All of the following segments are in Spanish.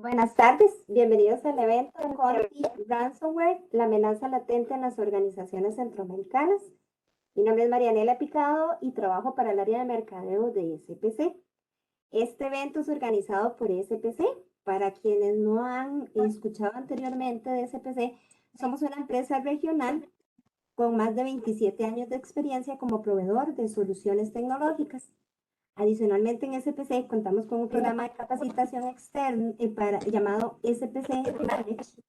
Buenas tardes, bienvenidos al evento Conti Ransomware, la amenaza latente en las organizaciones centroamericanas. Mi nombre es Marianela Picado y trabajo para el área de mercadeo de SPC. Este evento es organizado por SPC. Para quienes no han escuchado anteriormente de SPC, somos una empresa regional con más de 27 años de experiencia como proveedor de soluciones tecnológicas. Adicionalmente, en SPC contamos con un programa de capacitación externa llamado SPC Manage,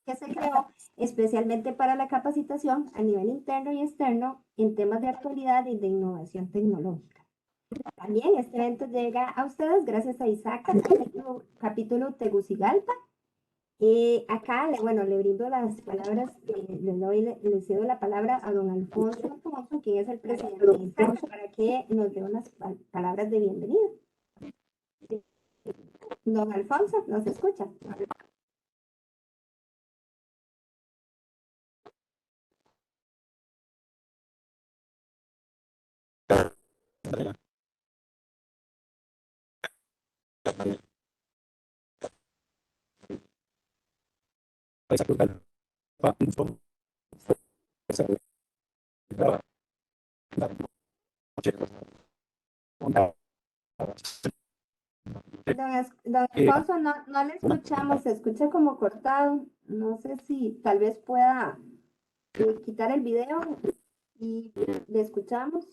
que se creó especialmente para la capacitación a nivel interno y externo en temas de actualidad y de innovación tecnológica. También este evento llega a ustedes gracias a Isaac, capítulo Tegucigalpa. Acá, le brindo las palabras, le cedo la palabra a don Alfonso Alfonso, quien es el presidente de ISAC, para que nos dé unas palabras de bienvenida. Don Alfonso, ¿nos escucha? Don Alfonso, no le escuchamos, se escucha como cortado. No sé si tal vez pueda quitar el video y le escuchamos.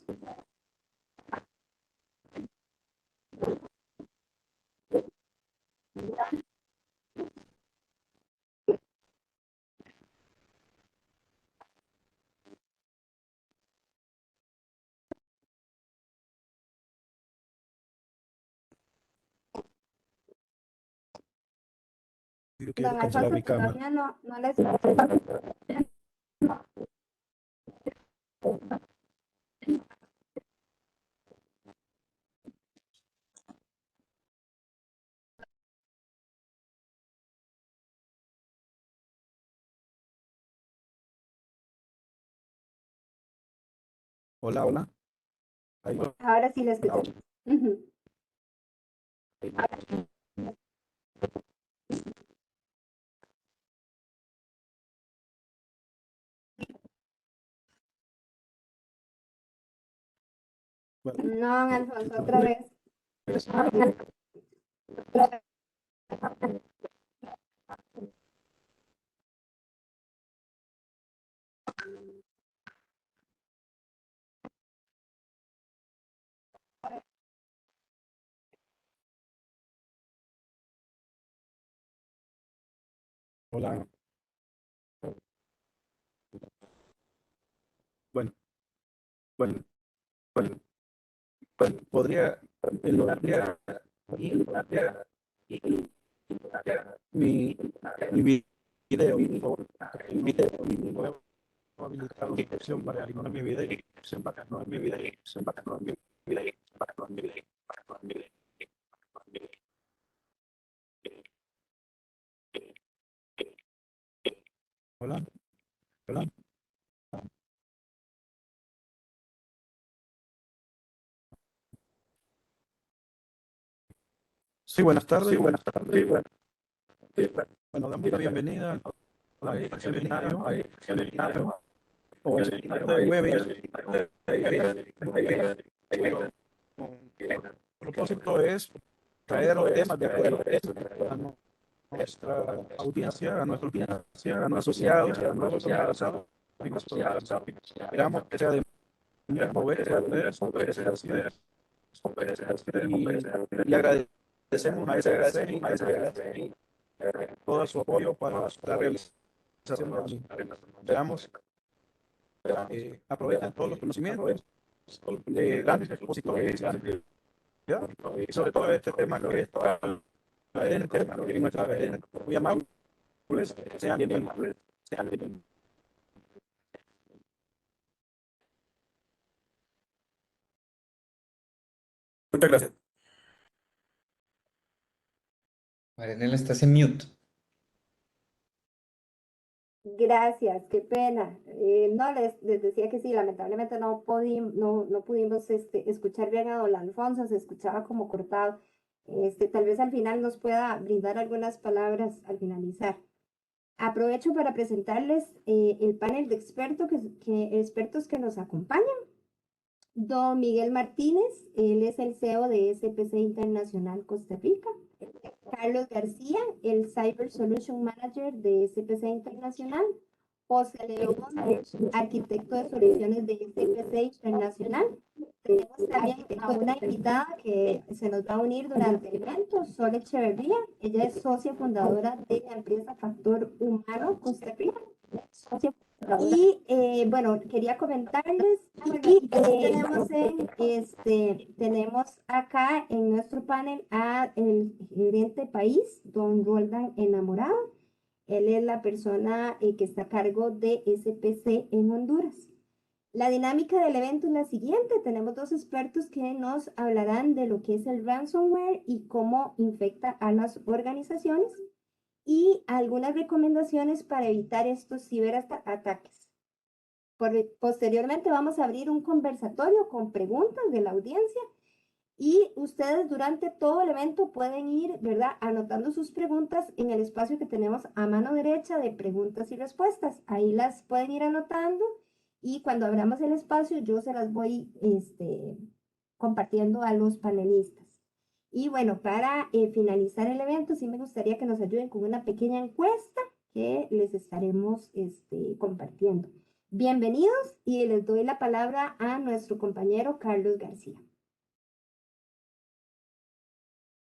Don Alfonso, todavía no le escucho. Hola, hola. Ahí va. Ahora sí le escucho. Ujú. Bueno, No, don Alfonso, otra vez. hola. Bueno, bueno, bueno, bueno, podría, en lugar de, mi, mi video, mi nuevo habilitado mi opción para eliminar mi video, para no mi video, para no mi video, para no mi video, para no mi video. Hola, hola. Sí, buenas tardes. Sí, buenas tardes. Bueno, damos la bienvenida a este seminario, o el seminario de web. El propósito es traer los temas de acuerdo a nuestra audiencia, a nuestra asociados, a nuestros asociados. Esperamos que sea de mover y agradecemos a ese todo su apoyo para la realización de esperamos aprovechan todos los conocimientos de grandes expositores y sobre todo este tema que es nuestra muy amables, sean bienvenidos. Muchas gracias. Marianela, estás en mute. Gracias, qué pena. No, les decía que sí, lamentablemente no pudimos escuchar bien a don Alfonso, se escuchaba como cortado. Tal vez al final nos pueda brindar algunas palabras al finalizar. Aprovecho para presentarles el panel de expertos que nos acompañan. Don Miguel Martínez, él es el CEO de SPC Internacional Costa Rica. Carlos García, el Cyber Solution Manager de SPC Internacional. José León, arquitecto de soluciones de SPC Internacional. Tenemos también una invitada que se nos va a unir durante el evento, Sol Echeverría. Ella es socia fundadora de la empresa Factor Humano Costa Rica. Y bueno, quería comentarles, y tenemos acá en nuestro panel a el gerente país, don Roldan Enamorado. Él es la persona que está a cargo de SPC en Honduras. La dinámica del evento es la siguiente. Tenemos dos expertos que nos hablarán de lo que es el ransomware y cómo infecta a las organizaciones y algunas recomendaciones para evitar estos ciberataques. Posteriormente vamos a abrir un conversatorio con preguntas de la audiencia y ustedes durante todo el evento pueden ir, ¿verdad?, anotando sus preguntas en el espacio que tenemos a mano derecha de preguntas y respuestas. Ahí las pueden ir anotando y cuando abramos el espacio yo se las voy compartiendo a los panelistas. Y bueno, para finalizar el evento, sí me gustaría que nos ayuden con una pequeña encuesta que les estaremos compartiendo. Bienvenidos y les doy la palabra a nuestro compañero Carlos García.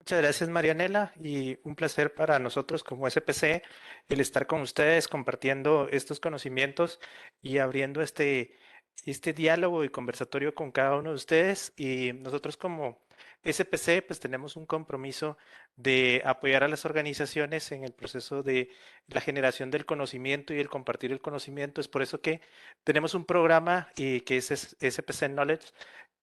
Muchas gracias, Marianela, y un placer para nosotros como SPC el estar con ustedes compartiendo estos conocimientos y abriendo este diálogo y conversatorio con cada uno de ustedes. Y nosotros como SPC pues tenemos un compromiso de apoyar a las organizaciones en el proceso de la generación del conocimiento y el compartir el conocimiento. Es por eso que tenemos un programa que es SPC Knowledge,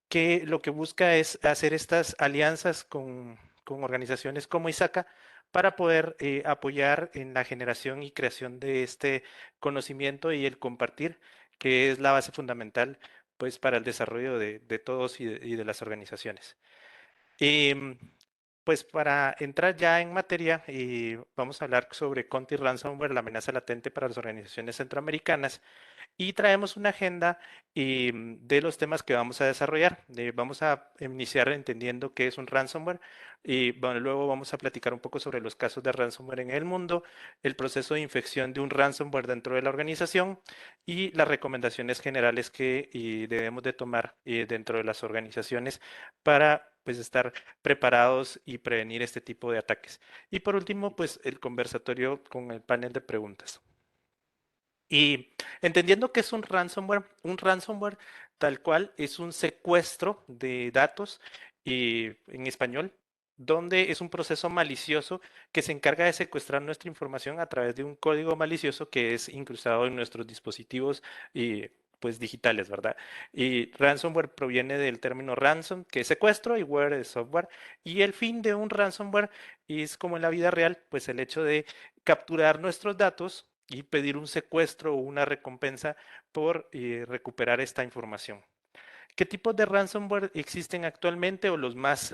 que lo que busca es hacer estas alianzas con organizaciones como ISACA para poder apoyar en la generación y creación de este conocimiento y el compartir, que es la base fundamental pues, para el desarrollo de todos y de las organizaciones. Pues para entrar ya en materia, vamos a hablar sobre Conti Ransomware, la amenaza latente para las organizaciones centroamericanas. Y traemos una agenda de los temas que vamos a desarrollar. Vamos a iniciar entendiendo qué es un ransomware y bueno, luego vamos a platicar un poco sobre los casos de ransomware en el mundo, el proceso de infección de un ransomware dentro de la organización y las recomendaciones generales que debemos de tomar dentro de las organizaciones para pues estar preparados y prevenir este tipo de ataques. Y por último, pues el conversatorio con el panel de preguntas. Y entendiendo que es un ransomware tal cual es un secuestro de datos en español, donde es un proceso malicioso que se encarga de secuestrar nuestra información a través de un código malicioso que es incrustado en nuestros dispositivos pues digitales, ¿verdad? Y ransomware proviene del término ransom, que es secuestro, y ware es software. Y el fin de un ransomware es como en la vida real, pues el hecho de capturar nuestros datos y pedir un secuestro o una recompensa por recuperar esta información. ¿Qué tipos de ransomware existen actualmente o los más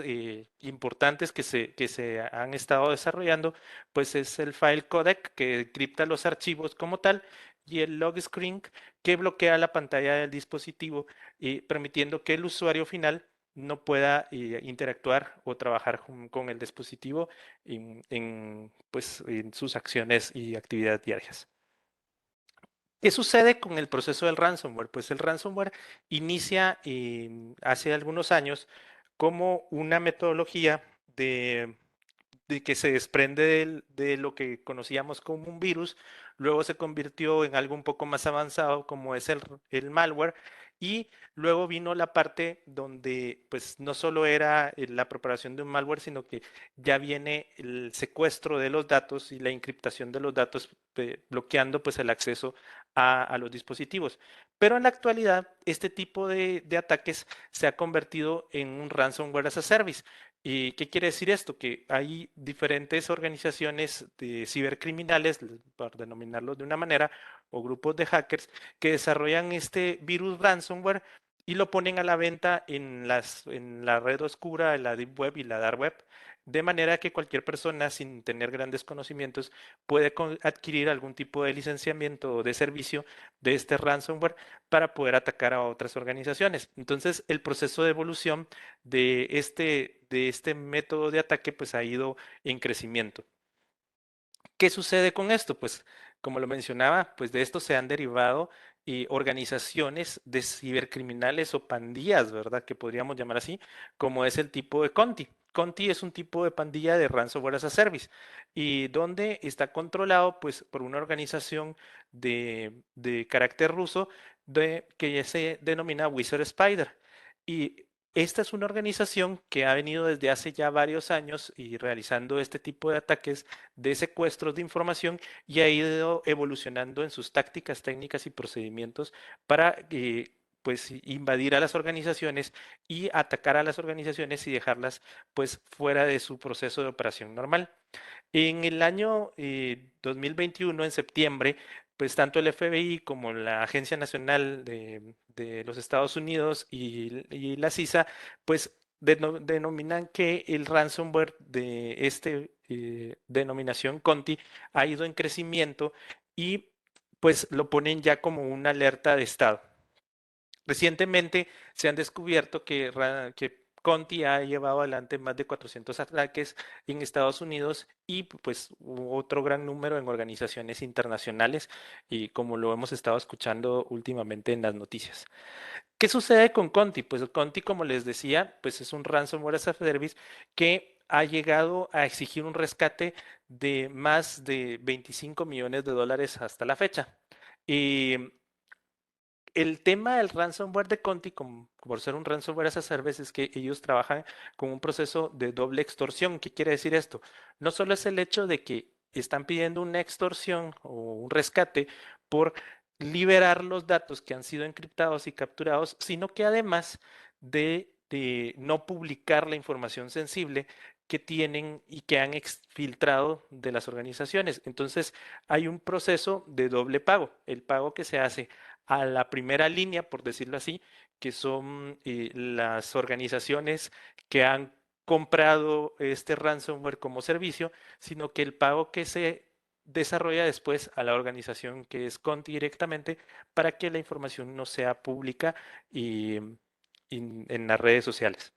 importantes que se han estado desarrollando? Pues es el file codec, que encripta los archivos como tal, y el log screen, que bloquea la pantalla del dispositivo, permitiendo que el usuario final no pueda interactuar o trabajar con el dispositivo pues, en sus acciones y actividades diarias. ¿Qué sucede con el proceso del ransomware? Pues el ransomware inicia hace algunos años como una metodología de que se desprende de lo que conocíamos como un virus, luego se convirtió en algo un poco más avanzado como es el malware, y luego vino la parte donde pues no solo era la preparación de un malware, sino que ya viene el secuestro de los datos y la encriptación de los datos, bloqueando pues el acceso a los dispositivos. Pero en la actualidad este tipo de ataques se ha convertido en un ransomware as a service. ¿Y qué quiere decir esto? Que hay diferentes organizaciones de cibercriminales, por denominarlos de una manera, o grupos de hackers que desarrollan este virus ransomware y lo ponen a la venta en la red oscura, en la Deep Web y la Dark Web, de manera que cualquier persona sin tener grandes conocimientos puede adquirir algún tipo de licenciamiento o de servicio de este ransomware para poder atacar a otras organizaciones. Entonces, el proceso de evolución de este método de ataque pues ha ido en crecimiento. ¿Qué sucede con esto? Pues, como lo mencionaba, pues de esto se han derivado organizaciones de cibercriminales o pandillas, ¿verdad? Que podríamos llamar así, como es el tipo de Conti. Conti es un tipo de pandilla de ransomware as a service y donde está controlado pues por una organización de carácter ruso que se denomina Wizard Spider. Y esta es una organización que ha venido desde hace ya varios años y realizando este tipo de ataques de secuestros de información y ha ido evolucionando en sus tácticas, técnicas y procedimientos para pues invadir a las organizaciones y atacar a las organizaciones y dejarlas pues fuera de su proceso de operación normal. En el año 2021, en septiembre, pues tanto el FBI como la Agencia Nacional de los Estados Unidos y la CISA, pues denominan que el ransomware de este denominación Conti ha ido en crecimiento y pues lo ponen ya como una alerta de estado. Recientemente se han descubierto que Conti ha llevado adelante más de 400 ataques en Estados Unidos y pues otro gran número en organizaciones internacionales y como lo hemos estado escuchando últimamente en las noticias. ¿Qué sucede con Conti? Pues Conti, como les decía, pues es un ransomware as a service que ha llegado a exigir un rescate de más de 25 millones de dólares hasta la fecha. Y el tema del ransomware de Conti, por ser un ransomware as a service, es que ellos trabajan con un proceso de doble extorsión. ¿Qué quiere decir esto? No solo es el hecho de que están pidiendo una extorsión o un rescate por liberar los datos que han sido encriptados y capturados, sino que además de no publicar la información sensible que tienen y que han exfiltrado de las organizaciones. Entonces, hay un proceso de doble pago. El pago que se hace a la primera línea, por decirlo así, que son las organizaciones que han comprado este ransomware como servicio, sino que el pago que se desarrolla después a la organización que es Conti directamente para que la información no sea pública y en las redes sociales.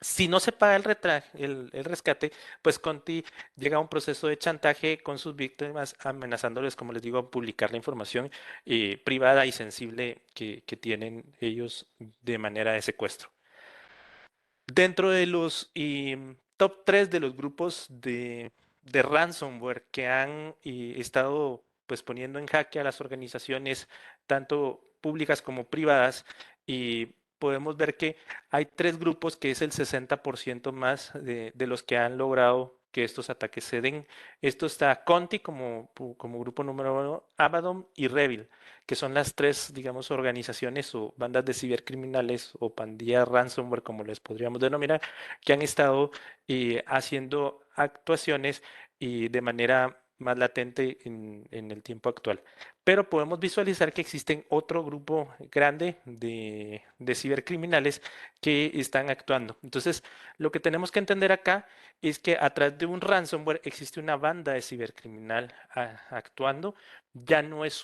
Si no se paga el rescate, pues Conti llega a un proceso de chantaje con sus víctimas, amenazándoles, como les digo, a publicar la información privada y sensible que tienen ellos de manera de secuestro. Dentro de los top 3 de los grupos de ransomware que han estado pues poniendo en jaque a las organizaciones, tanto públicas como privadas, y podemos ver que hay 3 grupos que es el 60% más de los que han logrado que estos ataques se den. Esto está Conti como grupo número 1, Abaddon y Revil, que son las 3, digamos, organizaciones o bandas de cibercriminales o pandillas ransomware, como les podríamos denominar, que han estado haciendo actuaciones y de manera más latente en el tiempo actual. Pero podemos visualizar que existen otro grupo grande de cibercriminales que están actuando. Entonces, lo que tenemos que entender acá es que atrás de un ransomware existe una banda de cibercriminal actuando. Ya no es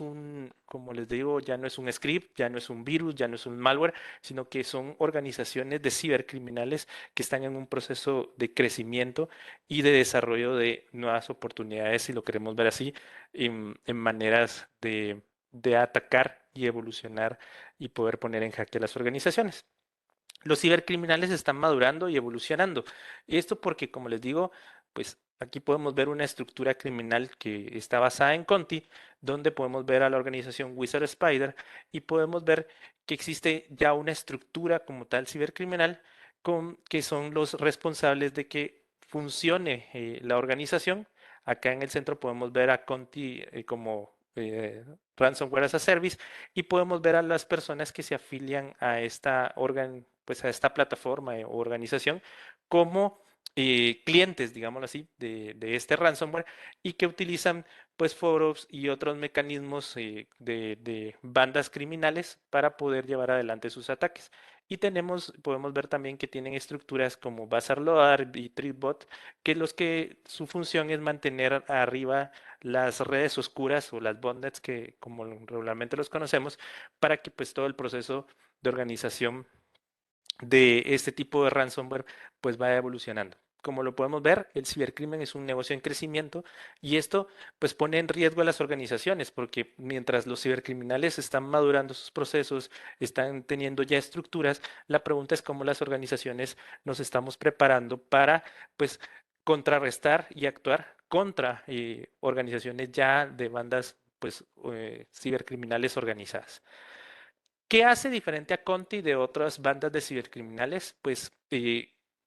como les digo, ya no es un script, ya no es un virus, ya no es un malware, sino que son organizaciones de cibercriminales que están en un proceso de crecimiento y de desarrollo de nuevas oportunidades, si lo queremos ver así, en maneras de atacar y evolucionar y poder poner en jaque a las organizaciones. Los cibercriminales están madurando y evolucionando. Esto porque, como les digo, pues aquí podemos ver una estructura criminal que está basada en Conti, donde podemos ver a la organización Wizard Spider y podemos ver que existe ya una estructura como tal cibercriminal que son los responsables de que funcione la organización. Acá en el centro podemos ver a Conti como Ransomware as a Service y podemos ver a las personas que se afilian a esta pues a esta plataforma o organización como clientes, digámoslo así, de este ransomware y que utilizan pues foros y otros mecanismos de bandas criminales para poder llevar adelante sus ataques. Y podemos ver también que tienen estructuras como Bazarload y Tripbot, que su función es mantener arriba las redes oscuras o las botnets, que como regularmente los conocemos, para que pues todo el proceso de organización de este tipo de ransomware pues vaya evolucionando. Como lo podemos ver, el cibercrimen es un negocio en crecimiento y esto pues pone en riesgo a las organizaciones porque mientras los cibercriminales están madurando sus procesos, están teniendo ya estructuras, la pregunta es cómo las organizaciones nos estamos preparando para pues contrarrestar y actuar contra organizaciones ya de bandas pues cibercriminales organizadas. ¿Qué hace diferente a Conti de otras bandas de cibercriminales? Pues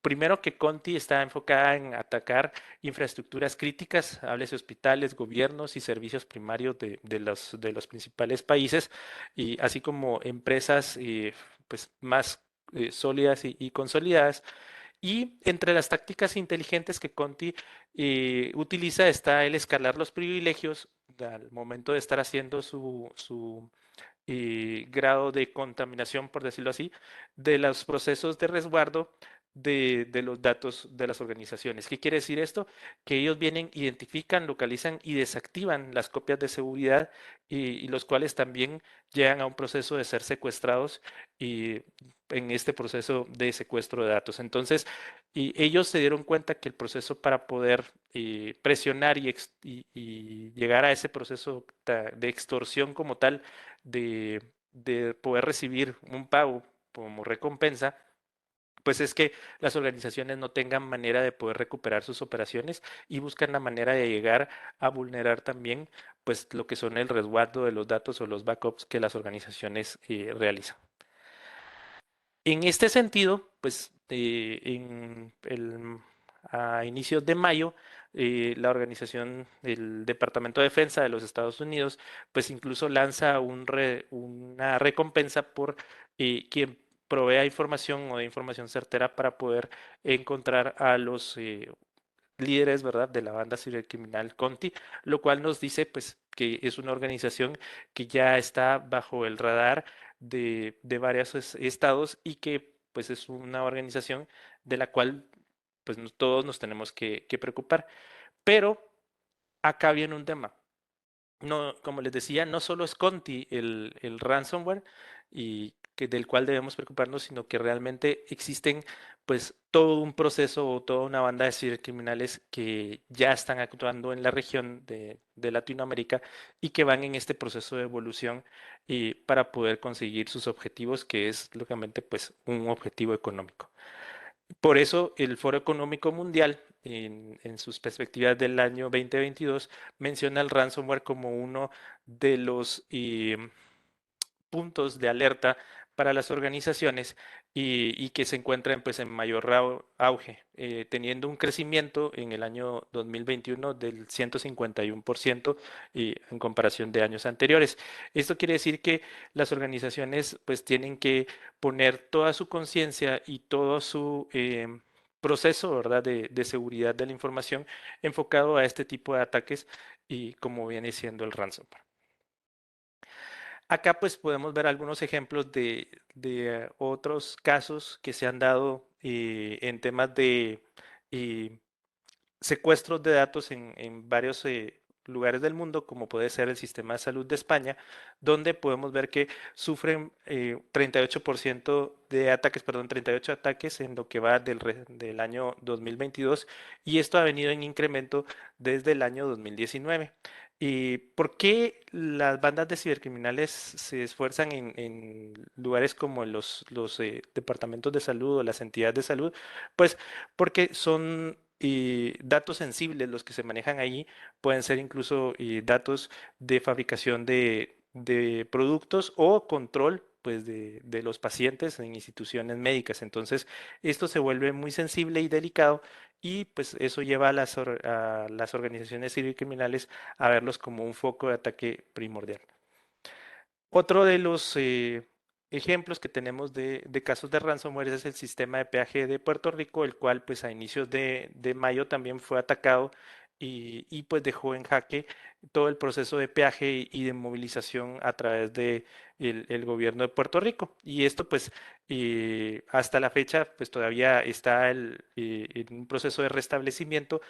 primero que Conti está enfocada en atacar infraestructuras críticas, háblese hospitales, gobiernos y servicios primarios de los principales países, y así como empresas pues más sólidas y consolidadas. Y entre las tácticas inteligentes que Conti utiliza está el escalar los privilegios al momento de estar haciendo su grado de contaminación, por decirlo así, de los procesos de resguardo de los datos de las organizaciones. ¿Qué quiere decir esto? Que ellos vienen, identifican, localizan y desactivan las copias de seguridad y los cuales también llegan a un proceso de ser secuestrados y en este proceso de secuestro de datos. Entonces, y ellos se dieron cuenta que el proceso para poder presionar y llegar a ese proceso de extorsión como tal, de poder recibir un pago como recompensa, pues es que las organizaciones no tengan manera de poder recuperar sus operaciones y buscan la manera de llegar a vulnerar también pues lo que son el resguardo de los datos o los backups que las organizaciones realizan. En este sentido, pues a inicios de mayo, la organización del Departamento de Defensa de los Estados Unidos, pues incluso lanza una recompensa por quien provea información o de información certera para poder encontrar a los líderes, ¿verdad?, de la banda cibercriminal Conti, lo cual nos dice, pues, que es una organización que ya está bajo el radar de varios estados y que, pues, es una organización de la cual, pues, todos nos tenemos que preocupar. Pero acá viene un tema. No, como les decía, no solo es Conti el ransomware del cual debemos preocuparnos, sino que realmente existen pues todo un proceso o toda una banda de cibercriminales que ya están actuando en la región de Latinoamérica y que van en este proceso de evolución y para poder conseguir sus objetivos, que es lógicamente pues un objetivo económico. Por eso el Foro Económico Mundial, en sus perspectivas del año 2022, menciona el ransomware como uno de los puntos de alerta para las organizaciones y que se encuentran pues en mayor auge, teniendo un crecimiento en el año 2021 del 151% en comparación de años anteriores. Esto quiere decir que las organizaciones pues tienen que poner toda su conciencia y todo su proceso, ¿verdad?, de seguridad de la información enfocado a este tipo de ataques y como viene siendo el ransomware. Acá pues podemos ver algunos ejemplos de otros casos que se han dado en temas de eh, secuestros de datos en varios lugares del mundo, como puede ser el Sistema de Salud de España, donde podemos ver que sufren 38% de ataques, perdón, 38 ataques en lo que va del año 2022, y esto ha venido en incremento desde el año 2019. ¿Y por qué las bandas de cibercriminales se esfuerzan en lugares como los departamentos de salud o las entidades de salud? Pues porque son datos sensibles los que se manejan allí, pueden ser incluso datos de fabricación de productos o control pues de los pacientes en instituciones médicas. Entonces, esto se vuelve muy sensible y delicado y pues eso lleva a las organizaciones civil criminales a verlos como un foco de ataque primordial. Otro de los ejemplos que tenemos de casos de ransomware es el sistema de peaje de Puerto Rico, el cual pues a inicios de mayo también fue atacado pues dejó en jaque todo el proceso de peaje y de movilización a través de el gobierno de Puerto Rico. Y esto pues hasta la fecha pues todavía está en un proceso de restablecimiento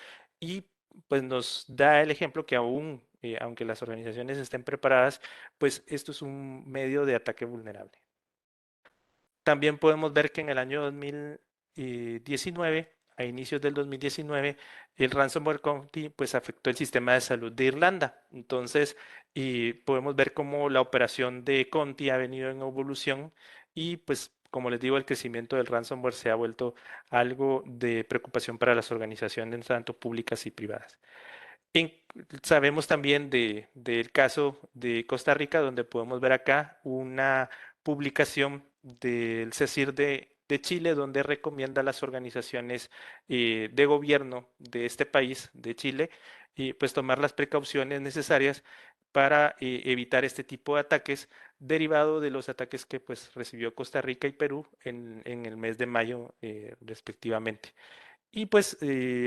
y pues nos da el ejemplo que aún, aunque las organizaciones estén preparadas, pues esto es un medio de ataque vulnerable. También podemos ver que en el año 2019, a inicios del 2019, el ransomware Conti pues afectó el sistema de salud de Irlanda. Entonces, podemos ver cómo la operación de Conti ha venido en evolución y pues como les digo, el crecimiento del ransomware se ha vuelto algo de preocupación para las organizaciones tanto públicas y privadas. En- Sabemos también del caso de Costa Rica, donde podemos ver acá una publicación del CECIR de Chile, donde recomienda a las organizaciones de gobierno de este país, de Chile, y pues tomar las precauciones necesarias para evitar este tipo de ataques derivado de los ataques que pues recibió Costa Rica y Perú en el mes de mayo respectivamente. Y pues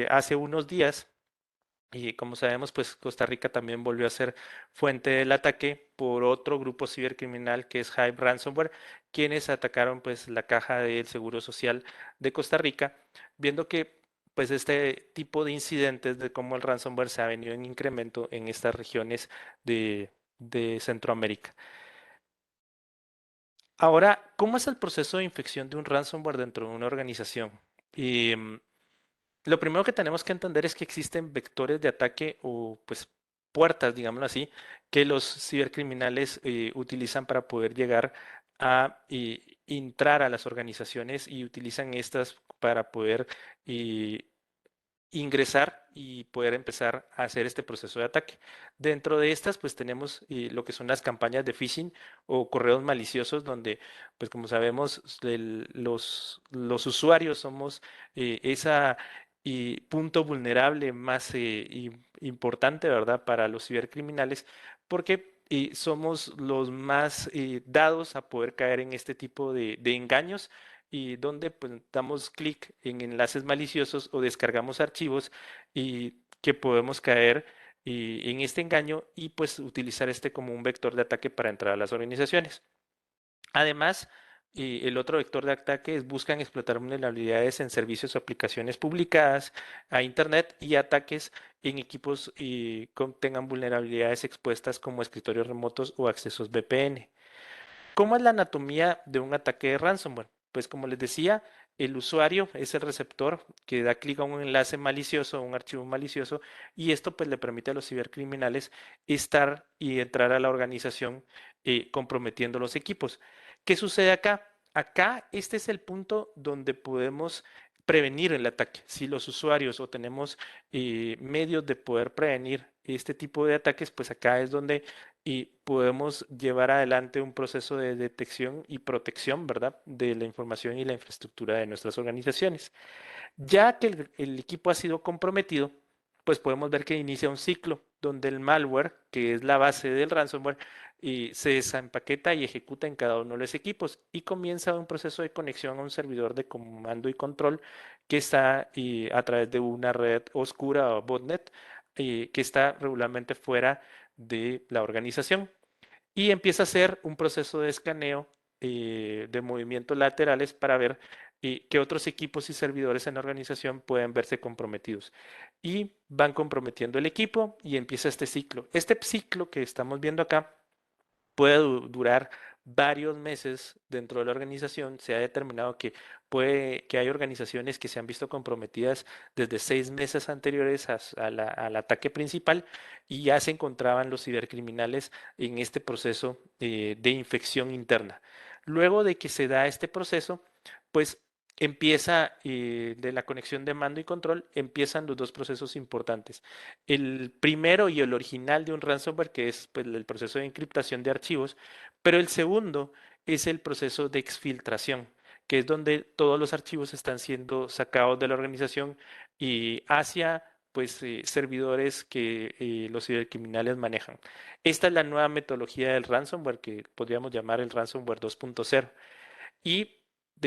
hace unos días y como sabemos, pues Costa Rica también volvió a ser fuente del ataque por otro grupo cibercriminal que es Hive Ransomware, quienes atacaron pues la caja del Seguro Social de Costa Rica, viendo que pues este tipo de incidentes de cómo el ransomware se ha venido en incremento en estas regiones de Centroamérica. Ahora, ¿cómo es el proceso de infección de un ransomware dentro de una organización? Y, lo primero que tenemos que entender es que existen vectores de ataque o pues puertas, digámoslo así, que los cibercriminales utilizan para poder llegar a entrar a las organizaciones y utilizan estas para poder eh, ingresar y poder empezar a hacer este proceso de ataque. Dentro de estas, pues tenemos lo que son las campañas de phishing o correos maliciosos, donde, pues como sabemos, los usuarios somos esa punto vulnerable más importante, ¿verdad?, para los cibercriminales, porque somos los más dados a poder caer en este tipo de engaños y donde pues damos clic en enlaces maliciosos o descargamos archivos y que podemos caer en este engaño y pues utilizar este como un vector de ataque para entrar a las organizaciones. Además, el otro vector de ataque es buscan explotar vulnerabilidades en servicios o aplicaciones publicadas a Internet y ataques en equipos que tengan vulnerabilidades expuestas como escritorios remotos o accesos VPN. ¿Cómo es la anatomía de un ataque de ransomware? Pues como les decía, el usuario es el receptor que da clic a un enlace malicioso, a un archivo malicioso, y esto pues le permite a los cibercriminales estar y entrar a la organización comprometiendo los equipos. ¿Qué sucede acá? Acá este es el punto donde podemos prevenir el ataque. Si los usuarios o tenemos medios de poder prevenir este tipo de ataques, pues acá es donde y podemos llevar adelante un proceso de detección y protección, ¿verdad?, de la información y la infraestructura de nuestras organizaciones. Ya que el equipo ha sido comprometido, pues podemos ver que inicia un ciclo donde el malware, que es la base del ransomware, se desempaqueta y ejecuta en cada uno de los equipos y comienza un proceso de conexión a un servidor de comando y control que está a través de una red oscura o botnet que está regularmente fuera de la organización y empieza a hacer un proceso de escaneo de movimientos laterales para ver qué otros equipos y servidores en la organización pueden verse comprometidos. Y van comprometiendo el equipo y empieza este ciclo. Este ciclo que estamos viendo acá puede durar varios meses dentro de la organización. Se ha determinado que puede que hay organizaciones que se han visto comprometidas desde 6 meses anteriores al ataque principal y ya se encontraban los cibercriminales en este proceso de infección interna. Luego de que se da este proceso, pues empieza de la conexión de mando y control, empiezan los dos procesos importantes. El primero y el original de un ransomware, que es pues, el proceso de encriptación de archivos, pero el segundo es el proceso de exfiltración, que es donde todos los archivos están siendo sacados de la organización y hacia pues servidores que los cibercriminales manejan. Esta es la nueva metodología del ransomware que podríamos llamar el ransomware 2.0 y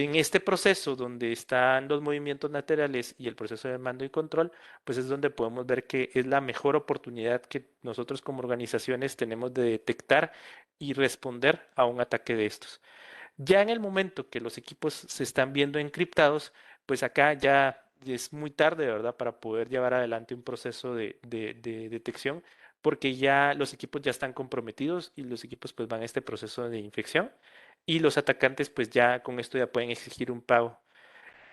en este proceso donde están los movimientos laterales y el proceso de mando y control, pues es donde podemos ver que es la mejor oportunidad que nosotros como organizaciones tenemos de detectar y responder a un ataque de estos. Ya en el momento que los equipos se están viendo encriptados, pues acá ya es muy tarde, ¿verdad? Para poder llevar adelante un proceso de detección, porque ya los equipos ya están comprometidos y los equipos pues van a este proceso de infección y los atacantes pues ya con esto ya pueden exigir un pago.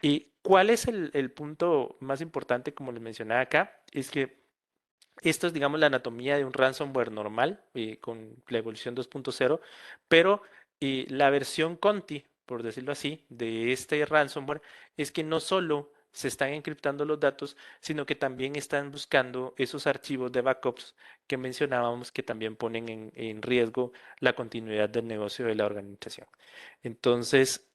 ¿Y cuál es el punto más importante, como les mencionaba acá? Es que esto es, digamos, la anatomía de un ransomware normal con la evolución 2.0, pero la versión Conti, por decirlo así, de este ransomware es que no solo se están encriptando los datos, sino que también están buscando esos archivos de backups que mencionábamos que también ponen en riesgo la continuidad del negocio de la organización. Entonces,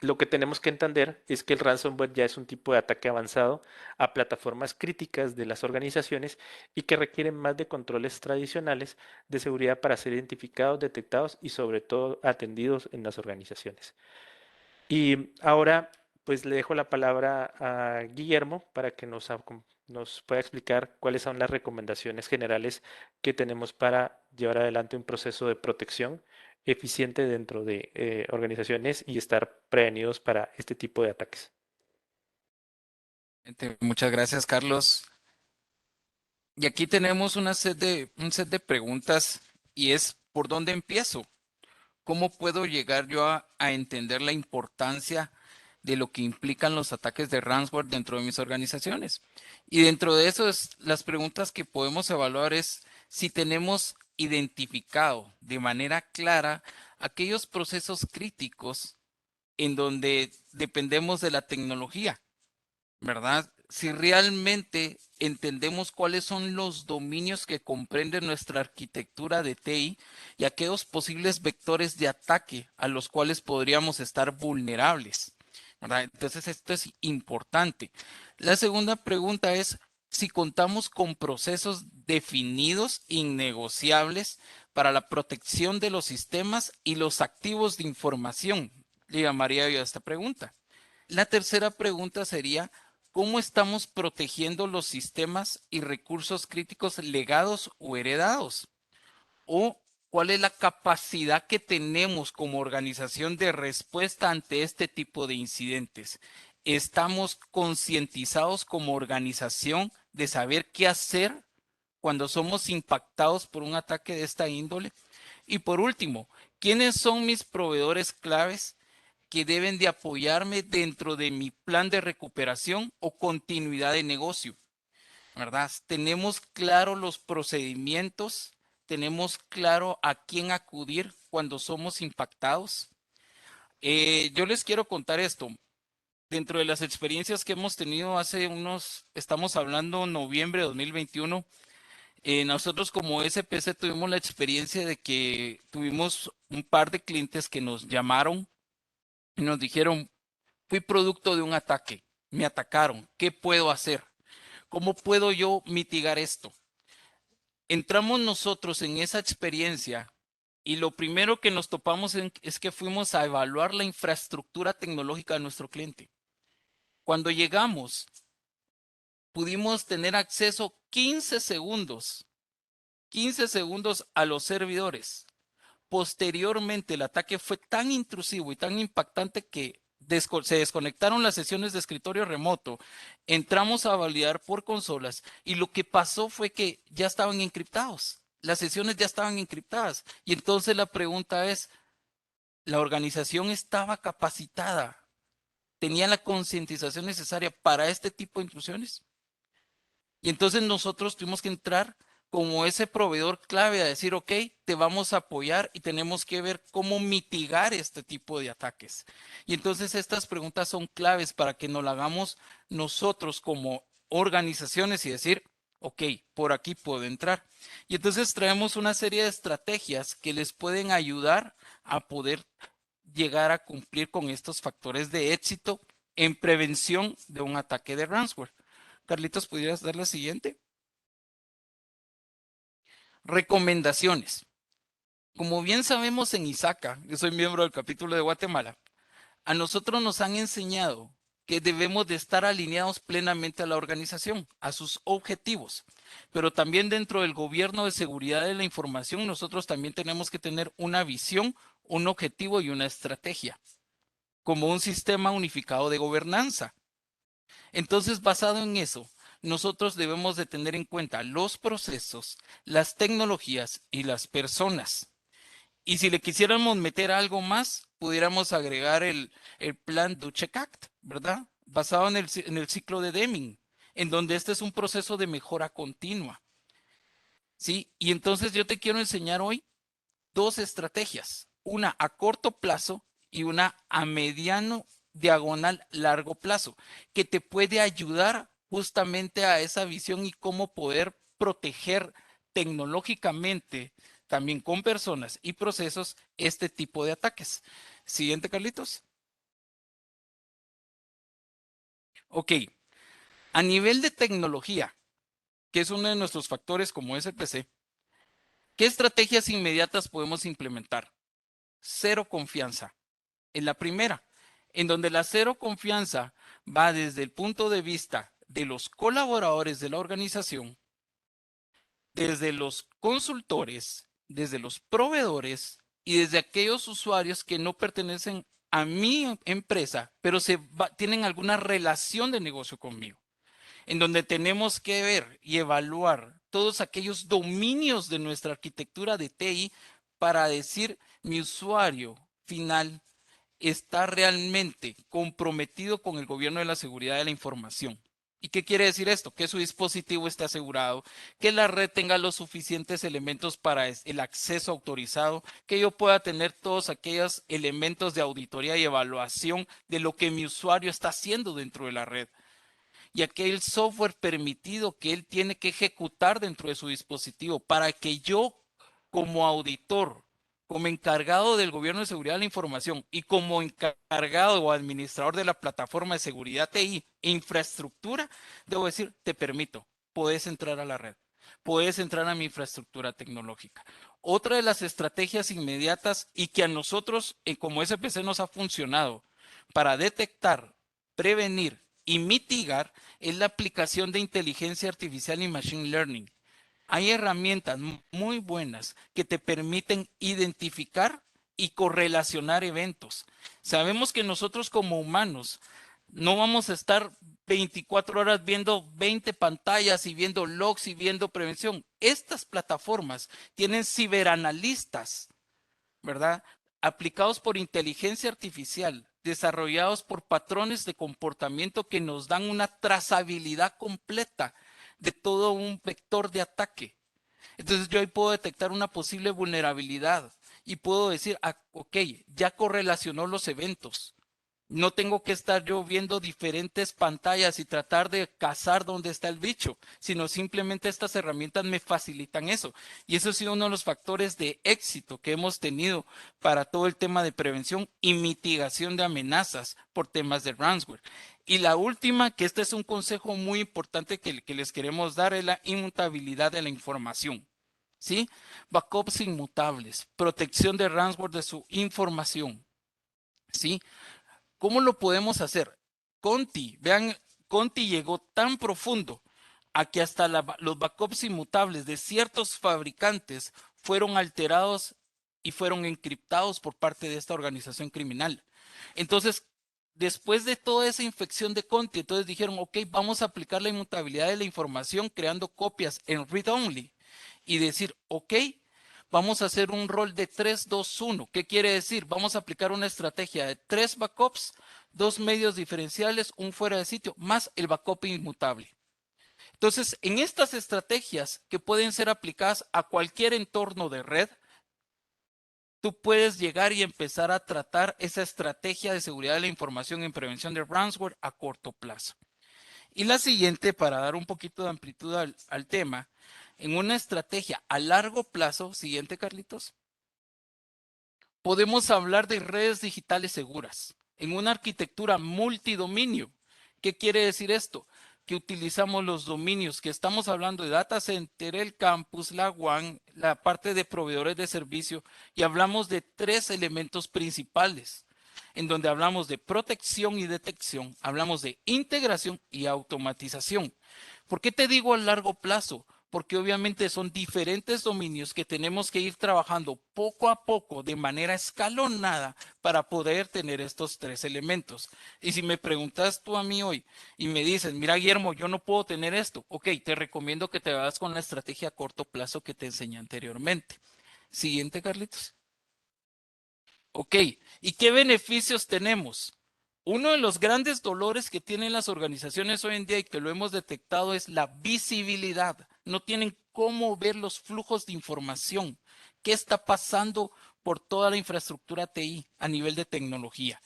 lo que tenemos que entender es que el ransomware ya es un tipo de ataque avanzado a plataformas críticas de las organizaciones y que requieren más de controles tradicionales de seguridad para ser identificados, detectados y sobre todo atendidos en las organizaciones. Y ahora pues le dejo la palabra a Guillermo para que nos pueda explicar cuáles son las recomendaciones generales que tenemos para llevar adelante un proceso de protección eficiente dentro de organizaciones y estar prevenidos para este tipo de ataques. Muchas gracias, Carlos. Y aquí tenemos un set de preguntas y es, ¿por dónde empiezo? ¿Cómo puedo llegar yo a entender la importancia de lo que implican los ataques de ransomware dentro de mis organizaciones? Y dentro de eso, las preguntas que podemos evaluar es si tenemos identificado de manera clara aquellos procesos críticos en donde dependemos de la tecnología, ¿verdad? Si realmente entendemos cuáles son los dominios que comprende nuestra arquitectura de TI y aquellos posibles vectores de ataque a los cuales podríamos estar vulnerables, ¿verdad? Entonces, esto es importante. La segunda pregunta es si contamos con procesos definidos, innegociables para la protección de los sistemas y los activos de información. Le llamaría yo a esta pregunta. La tercera pregunta sería, ¿cómo estamos protegiendo los sistemas y recursos críticos legados o heredados? ¿O cuál es la capacidad que tenemos como organización de respuesta ante este tipo de incidentes? ¿Estamos concientizados como organización de saber qué hacer cuando somos impactados por un ataque de esta índole? Y por último, ¿quiénes son mis proveedores claves que deben de apoyarme dentro de mi plan de recuperación o continuidad de negocio? ¿Verdad? Tenemos claro los procedimientos, tenemos claro a quién acudir cuando somos impactados. Yo les quiero contar esto. Dentro de las experiencias que hemos tenido estamos hablando noviembre de 2021, nosotros como SPC tuvimos la experiencia de que tuvimos un par de clientes que nos llamaron y nos dijeron, fui producto de un ataque, me atacaron, ¿qué puedo hacer? ¿Cómo puedo yo mitigar esto? Entramos nosotros en esa experiencia y lo primero que nos topamos es que fuimos a evaluar la infraestructura tecnológica de nuestro cliente. Cuando llegamos, pudimos tener acceso 15 segundos a los servidores. Posteriormente, el ataque fue tan intrusivo y tan impactante que se desconectaron las sesiones de escritorio remoto, entramos a validar por consolas y lo que pasó fue que ya estaban encriptados. Las sesiones ya estaban encriptadas. Y entonces la pregunta es, ¿la organización estaba capacitada? ¿Tenía la concientización necesaria para este tipo de intrusiones? Y entonces nosotros tuvimos que entrar como ese proveedor clave a decir, ok, te vamos a apoyar y tenemos que ver cómo mitigar este tipo de ataques. Y entonces estas preguntas son claves para que nos la hagamos nosotros como organizaciones y decir, ok, por aquí puedo entrar. Y entonces traemos una serie de estrategias que les pueden ayudar a poder llegar a cumplir con estos factores de éxito en prevención de un ataque de ransomware. Carlitos, ¿pudieras dar la siguiente? Recomendaciones. Como bien sabemos en ISACA, yo soy miembro del capítulo de Guatemala, a nosotros nos han enseñado que debemos de estar alineados plenamente a la organización, a sus objetivos. Pero también dentro del gobierno de seguridad de la información, nosotros también tenemos que tener una visión, un objetivo y una estrategia, como un sistema unificado de gobernanza. Entonces, basado en eso, nosotros debemos de tener en cuenta los procesos, las tecnologías y las personas. Y si le quisiéramos meter algo más, pudiéramos agregar el plan Ducheck-Act, ¿verdad? Basado en el ciclo de Deming, en donde este es un proceso de mejora continua. ¿Sí? Y entonces yo te quiero enseñar hoy dos estrategias, una a corto plazo y una a mediano, diagonal, largo plazo, que te puede ayudar justamente a esa visión y cómo poder proteger tecnológicamente, también con personas y procesos, este tipo de ataques. Siguiente, Carlitos. Ok, a nivel de tecnología, que es uno de nuestros factores como SPC, ¿qué estrategias inmediatas podemos implementar? Cero confianza. En la primera, en donde la cero confianza va desde el punto de vista de los colaboradores de la organización, desde los consultores, desde los proveedores y desde aquellos usuarios que no pertenecen a mi empresa, pero tienen alguna relación de negocio conmigo, en donde tenemos que ver y evaluar todos aquellos dominios de nuestra arquitectura de TI para decir mi usuario final está realmente comprometido con el gobierno de la seguridad de la información. ¿Y qué quiere decir esto? Que su dispositivo esté asegurado, que la red tenga los suficientes elementos para el acceso autorizado, que yo pueda tener todos aquellos elementos de auditoría y evaluación de lo que mi usuario está haciendo dentro de la red. Y aquel software permitido que él tiene que ejecutar dentro de su dispositivo para que yo, como auditor, como encargado del gobierno de seguridad de la información y como encargado o administrador de la plataforma de seguridad TI e infraestructura, debo decir, te permito, puedes entrar a la red, puedes entrar a mi infraestructura tecnológica. Otra de las estrategias inmediatas y que a nosotros como SPC nos ha funcionado para detectar, prevenir y mitigar es la aplicación de inteligencia artificial y machine learning. Hay herramientas muy buenas que te permiten identificar y correlacionar eventos. Sabemos que nosotros como humanos no vamos a estar 24 horas viendo 20 pantallas y viendo logs y viendo prevención. Estas plataformas tienen ciberanalistas, ¿verdad? Aplicados por inteligencia artificial, desarrollados por patrones de comportamiento que nos dan una trazabilidad completa de todo un vector de ataque. Entonces yo ahí puedo detectar una posible vulnerabilidad y puedo decir, ok, ya correlacionó los eventos. No tengo que estar yo viendo diferentes pantallas y tratar de cazar dónde está el bicho, sino simplemente estas herramientas me facilitan eso. Y eso ha sido uno de los factores de éxito que hemos tenido para todo el tema de prevención y mitigación de amenazas por temas de ransomware. Y la última, que este es un consejo muy importante que les queremos dar, es la inmutabilidad de la información. ¿Sí? Backups inmutables, protección de ransomware de su información. ¿Sí? ¿Cómo lo podemos hacer? Conti, vean, Conti llegó tan profundo a que hasta los backups inmutables de ciertos fabricantes fueron alterados y fueron encriptados por parte de esta organización criminal. Entonces, después de toda esa infección de Conti, entonces dijeron, ok, vamos a aplicar la inmutabilidad de la información creando copias en read-only y decir, ok, vamos a hacer un rol de 3-2-1. ¿Qué quiere decir? Vamos a aplicar una estrategia de 3 backups, 2 medios diferenciales, un fuera de sitio, más el backup inmutable. Entonces, en estas estrategias que pueden ser aplicadas a cualquier entorno de red, tú puedes llegar y empezar a tratar esa estrategia de seguridad de la información en prevención de ransomware a corto plazo. Y la siguiente, para dar un poquito de amplitud al tema, en una estrategia a largo plazo, siguiente, Carlitos, podemos hablar de redes digitales seguras en una arquitectura multidominio. ¿Qué quiere decir esto? Que utilizamos los dominios que estamos hablando de data center, el campus, la WAN, la parte de proveedores de servicio y hablamos de 3 elementos principales. en donde hablamos de protección y detección, hablamos de integración y automatización. ¿Por qué te digo a largo plazo? Porque obviamente son diferentes dominios que tenemos que ir trabajando poco a poco de manera escalonada para poder tener estos tres elementos. Y si me preguntas tú a mí hoy y me dices, mira Guillermo, yo no puedo tener esto, ok, te recomiendo que te vayas con la estrategia a corto plazo que te enseñé anteriormente. Siguiente, Carlitos. Ok, ¿y qué beneficios tenemos? Uno de los grandes dolores que tienen las organizaciones hoy en día y que lo hemos detectado es la visibilidad. No tienen cómo ver los flujos de información. ¿Qué está pasando por toda la infraestructura TI a nivel de tecnología?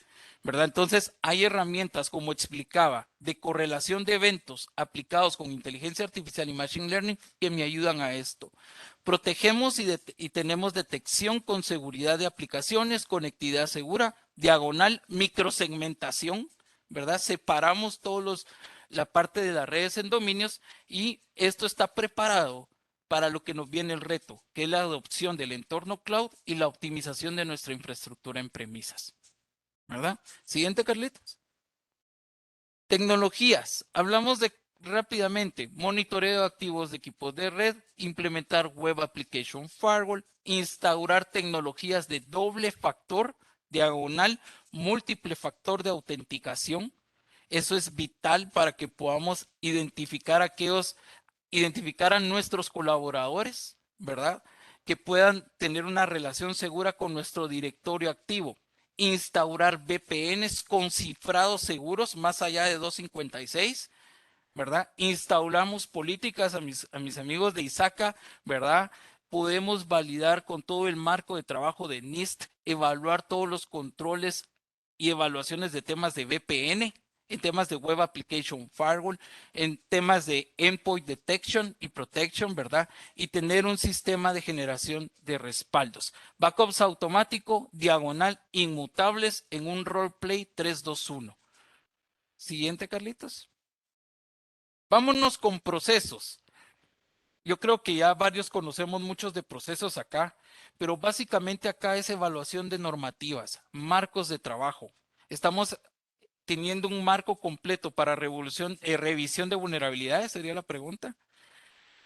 ¿Verdad? Entonces, hay herramientas, como explicaba, de correlación de eventos aplicados con inteligencia artificial y machine learning que me ayudan a esto. Protegemos y tenemos detección con seguridad de aplicaciones, conectividad segura, diagonal, microsegmentación, ¿verdad? Separamos la parte de las redes en dominios y esto está preparado para lo que nos viene el reto, que es la adopción del entorno cloud y la optimización de nuestra infraestructura en premisas, ¿verdad? Siguiente, Carlitos. Tecnologías. Hablamos de rápidamente monitoreo de activos de equipos de red, implementar Web Application Firewall, instaurar tecnologías de doble factor, diagonal, múltiple factor de autenticación. Eso es vital para que podamos identificar a nuestros colaboradores, ¿verdad? Que puedan tener una relación segura con nuestro directorio activo. Instaurar VPNs con cifrados seguros más allá de 256, ¿verdad? Instauramos políticas a mis amigos de ISACA, ¿verdad? Podemos validar con todo el marco de trabajo de NIST, evaluar todos los controles y evaluaciones de temas de VPN, en temas de Web Application Firewall, en temas de Endpoint Detection y Protection, ¿verdad? Y tener un sistema de generación de respaldos. Backups automático, diagonal, inmutables en un roleplay 3-2-1. Siguiente, Carlitos. Vámonos con procesos. Yo creo que ya varios conocemos muchos de procesos acá, pero básicamente acá es evaluación de normativas, marcos de trabajo. Estamos teniendo un marco completo para revisión de vulnerabilidades, sería la pregunta.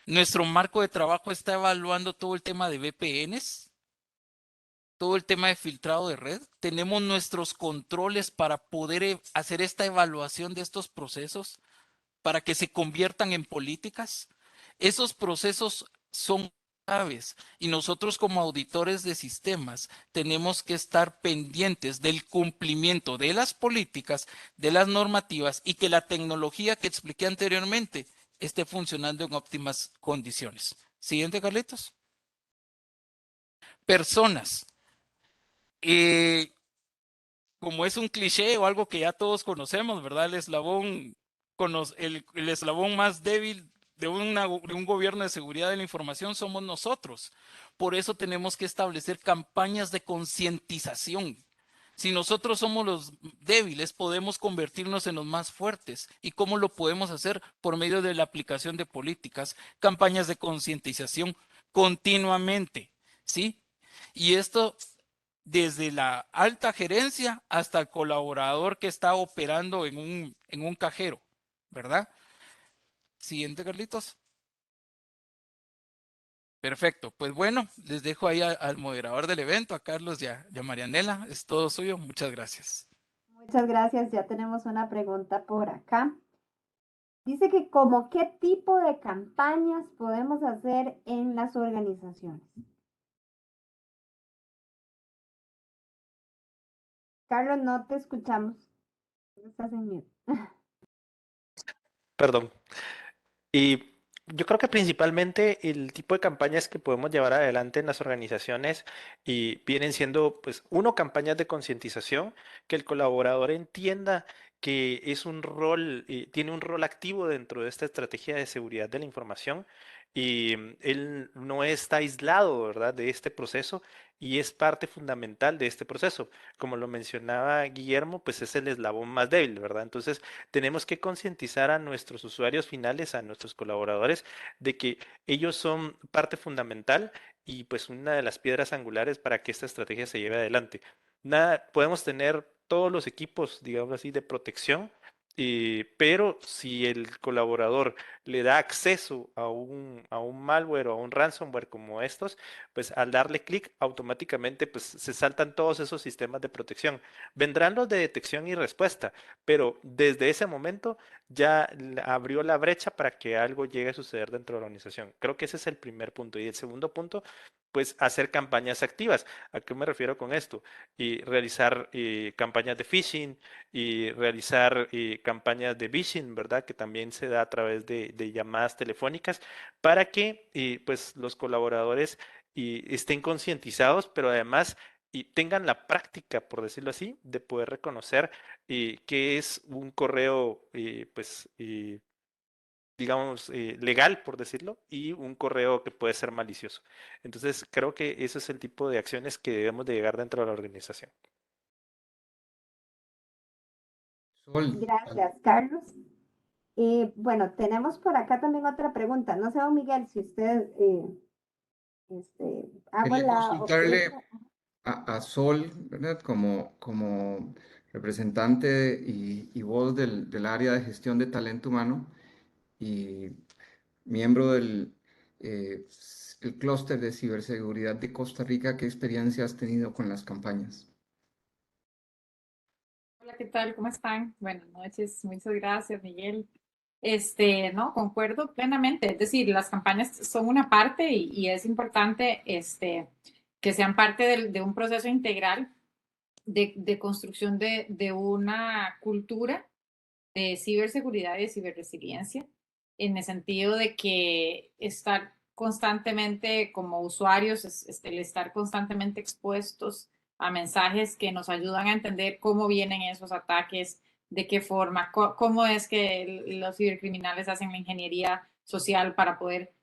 Nuestro marco de trabajo está evaluando todo el tema de VPNs, todo el tema de filtrado de red. Tenemos nuestros controles para poder hacer esta evaluación de estos procesos, para que se conviertan en políticas. Esos procesos son claves y nosotros como auditores de sistemas tenemos que estar pendientes del cumplimiento de las políticas, de las normativas y que la tecnología que expliqué anteriormente esté funcionando en óptimas condiciones. Siguiente, Carlitos. Personas. Como es un cliché o algo que ya todos conocemos, ¿verdad? El eslabón más débil de un gobierno de seguridad de la información somos nosotros. Por eso tenemos que establecer campañas de concientización. Si nosotros somos los débiles, podemos convertirnos en los más fuertes. ¿Y cómo lo podemos hacer? Por medio de la aplicación de políticas, campañas de concientización continuamente, ¿sí? Y esto desde la alta gerencia hasta el colaborador que está operando en un cajero, ¿verdad? Siguiente, Carlitos. Perfecto. Pues bueno, les dejo ahí al moderador del evento, a Carlos y a Marianela. Es todo suyo. Muchas gracias. Muchas gracias. Ya tenemos una pregunta por acá. Dice que como qué tipo de campañas podemos hacer en las organizaciones. Carlos, no te escuchamos. Estás en mute. Perdón. Y yo creo que principalmente el tipo de campañas que podemos llevar adelante en las organizaciones y vienen siendo, pues, uno, campañas de concientización, que el colaborador entienda que es un rol, tiene un rol activo dentro de esta estrategia de seguridad de la información y él no está aislado, ¿verdad?, de este proceso y es parte fundamental de este proceso. Como lo mencionaba Guillermo, pues es el eslabón más débil, ¿verdad? Entonces, tenemos que concientizar a nuestros usuarios finales, a nuestros colaboradores, de que ellos son parte fundamental y pues una de las piedras angulares para que esta estrategia se lleve adelante. Nada, podemos tener todos los equipos, digamos así, de protección, pero si el colaborador le da acceso a un malware o a un ransomware como estos, pues al darle clic automáticamente pues se saltan todos esos sistemas de protección. Vendrán los de detección y respuesta, pero desde ese momento ya abrió la brecha para que algo llegue a suceder dentro de la organización. Creo que ese es el primer punto. Y el segundo punto, pues hacer campañas activas. ¿A qué me refiero con esto? Y realizar campañas de phishing y realizar campañas de phishing, ¿verdad? Que también se da a través de llamadas telefónicas para que pues los colaboradores estén concientizados, pero además y tengan la práctica, por decirlo así, de poder reconocer qué es un correo, pues, digamos, legal, por decirlo, y un correo que puede ser malicioso. Entonces, creo que ese es el tipo de acciones que debemos de llegar dentro de la organización. Sol, Gracias, Carlos. Bueno, tenemos por acá también otra pregunta. No sé, don Miguel, si usted hago quería la consultarle objeto. a Sol, ¿verdad? Como representante y voz del área de gestión de talento humano y miembro del el clúster de ciberseguridad de Costa Rica, ¿qué experiencia has tenido con las campañas? Hola, ¿qué tal? ¿Cómo están? Buenas noches, muchas gracias, Miguel. No, concuerdo plenamente. Es decir, las campañas son una parte y es importante que sean parte de un proceso integral de construcción de una cultura de ciberseguridad y de ciberresiliencia, en el sentido de que estar constantemente como usuarios, el estar constantemente expuestos a mensajes que nos ayudan a entender cómo vienen esos ataques, de qué forma, cómo es que los cibercriminales hacen la ingeniería social para poder,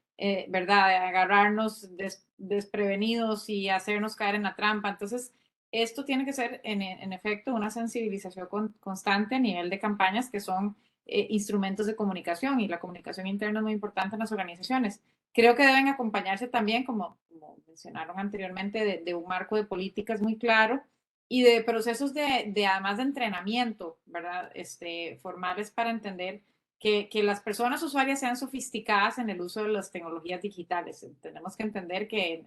¿verdad?, agarrarnos desprevenidos y hacernos caer en la trampa. Entonces, esto tiene que ser, en efecto, una sensibilización constante a nivel de campañas que son instrumentos de comunicación, y la comunicación interna es muy importante en las organizaciones. Creo que deben acompañarse también, como mencionaron anteriormente, de un marco de políticas muy claro y de procesos además de entrenamiento, ¿verdad? Formales para entender que las personas usuarias sean sofisticadas en el uso de las tecnologías digitales. Tenemos que entender que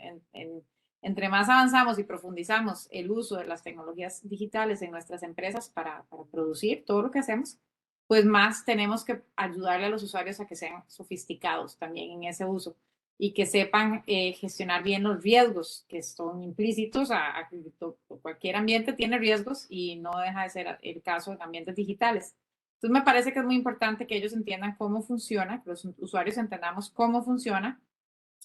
entre más avanzamos y profundizamos el uso de las tecnologías digitales en nuestras empresas para producir todo lo que hacemos, pues más tenemos que ayudarle a los usuarios a que sean sofisticados también en ese uso y que sepan gestionar bien los riesgos que son implícitos a cualquier ambiente tiene riesgos, y no deja de ser el caso en ambientes digitales. Entonces me parece que es muy importante que ellos entiendan cómo funciona, que los usuarios entendamos cómo funciona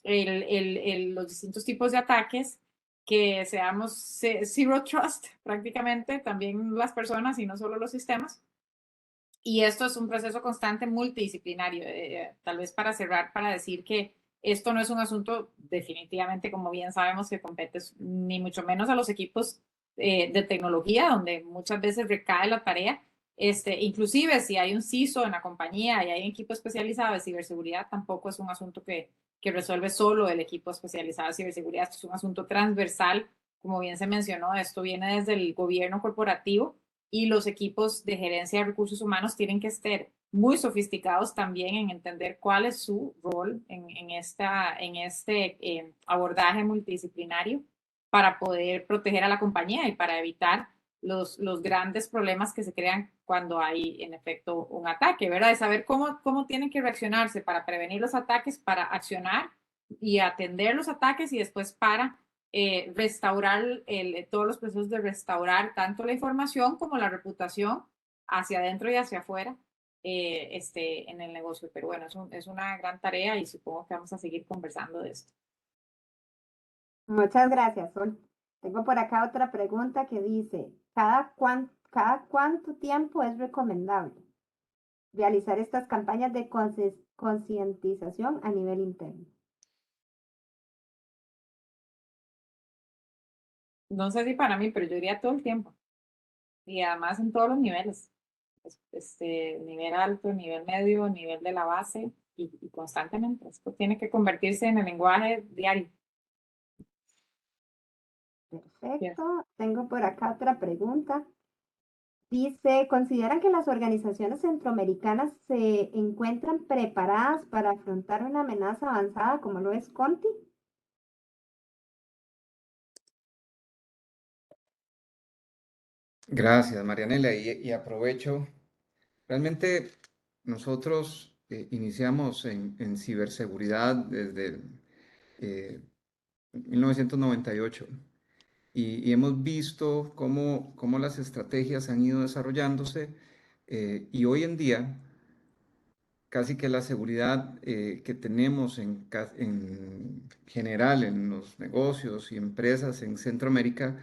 los distintos tipos de ataques, que seamos zero trust prácticamente, también las personas y no solo los sistemas. Y esto es un proceso constante multidisciplinario. Tal vez para cerrar, para decir que esto no es un asunto definitivamente, como bien sabemos, que compete ni mucho menos a los equipos de tecnología, donde muchas veces recae la tarea. Inclusive si hay un CISO en la compañía y hay un equipo especializado de ciberseguridad, tampoco es un asunto que resuelve solo el equipo especializado de ciberseguridad. Esto es un asunto transversal, como bien se mencionó. Esto viene desde el gobierno corporativo, y los equipos de gerencia de recursos humanos tienen que estar muy sofisticados también en entender cuál es su rol en este abordaje multidisciplinario para poder proteger a la compañía y para evitar los grandes problemas que se crean cuando hay en efecto un ataque, ¿verdad? De saber cómo tienen que reaccionarse para prevenir los ataques, para accionar y atender los ataques, y después para restaurar todos los procesos de restaurar tanto la información como la reputación hacia adentro y hacia afuera en el negocio. Pero bueno, es una gran tarea y supongo que vamos a seguir conversando de esto. Muchas gracias, Sol. Tengo por acá otra pregunta que dice, ¿cada cuánto tiempo es recomendable realizar estas campañas de concientización a nivel interno? No sé si para mí, pero yo diría todo el tiempo. Y además en todos los niveles. Nivel alto, nivel medio, nivel de la base, y constantemente. Esto tiene que convertirse en el lenguaje diario. Perfecto. Tengo por acá otra pregunta Dice, ¿consideran que las organizaciones centroamericanas se encuentran preparadas para afrontar una amenaza avanzada como lo es Conti? Gracias, Marianela, y aprovecho. Realmente nosotros iniciamos en ciberseguridad desde 1998 y hemos visto cómo las estrategias han ido desarrollándose y hoy en día casi que la seguridad que tenemos en general en los negocios y empresas en Centroamérica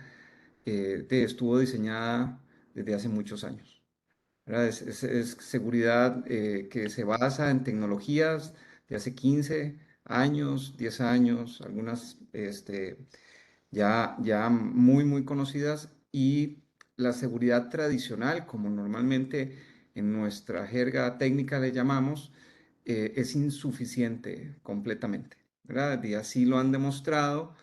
estuvo diseñada desde hace muchos años. ¿Verdad? Es seguridad que se basa en tecnologías de hace 15 años, 10 años, algunas ya muy conocidas, y la seguridad tradicional, como normalmente en nuestra jerga técnica le llamamos, es insuficiente completamente, ¿verdad? Y así lo han demostrado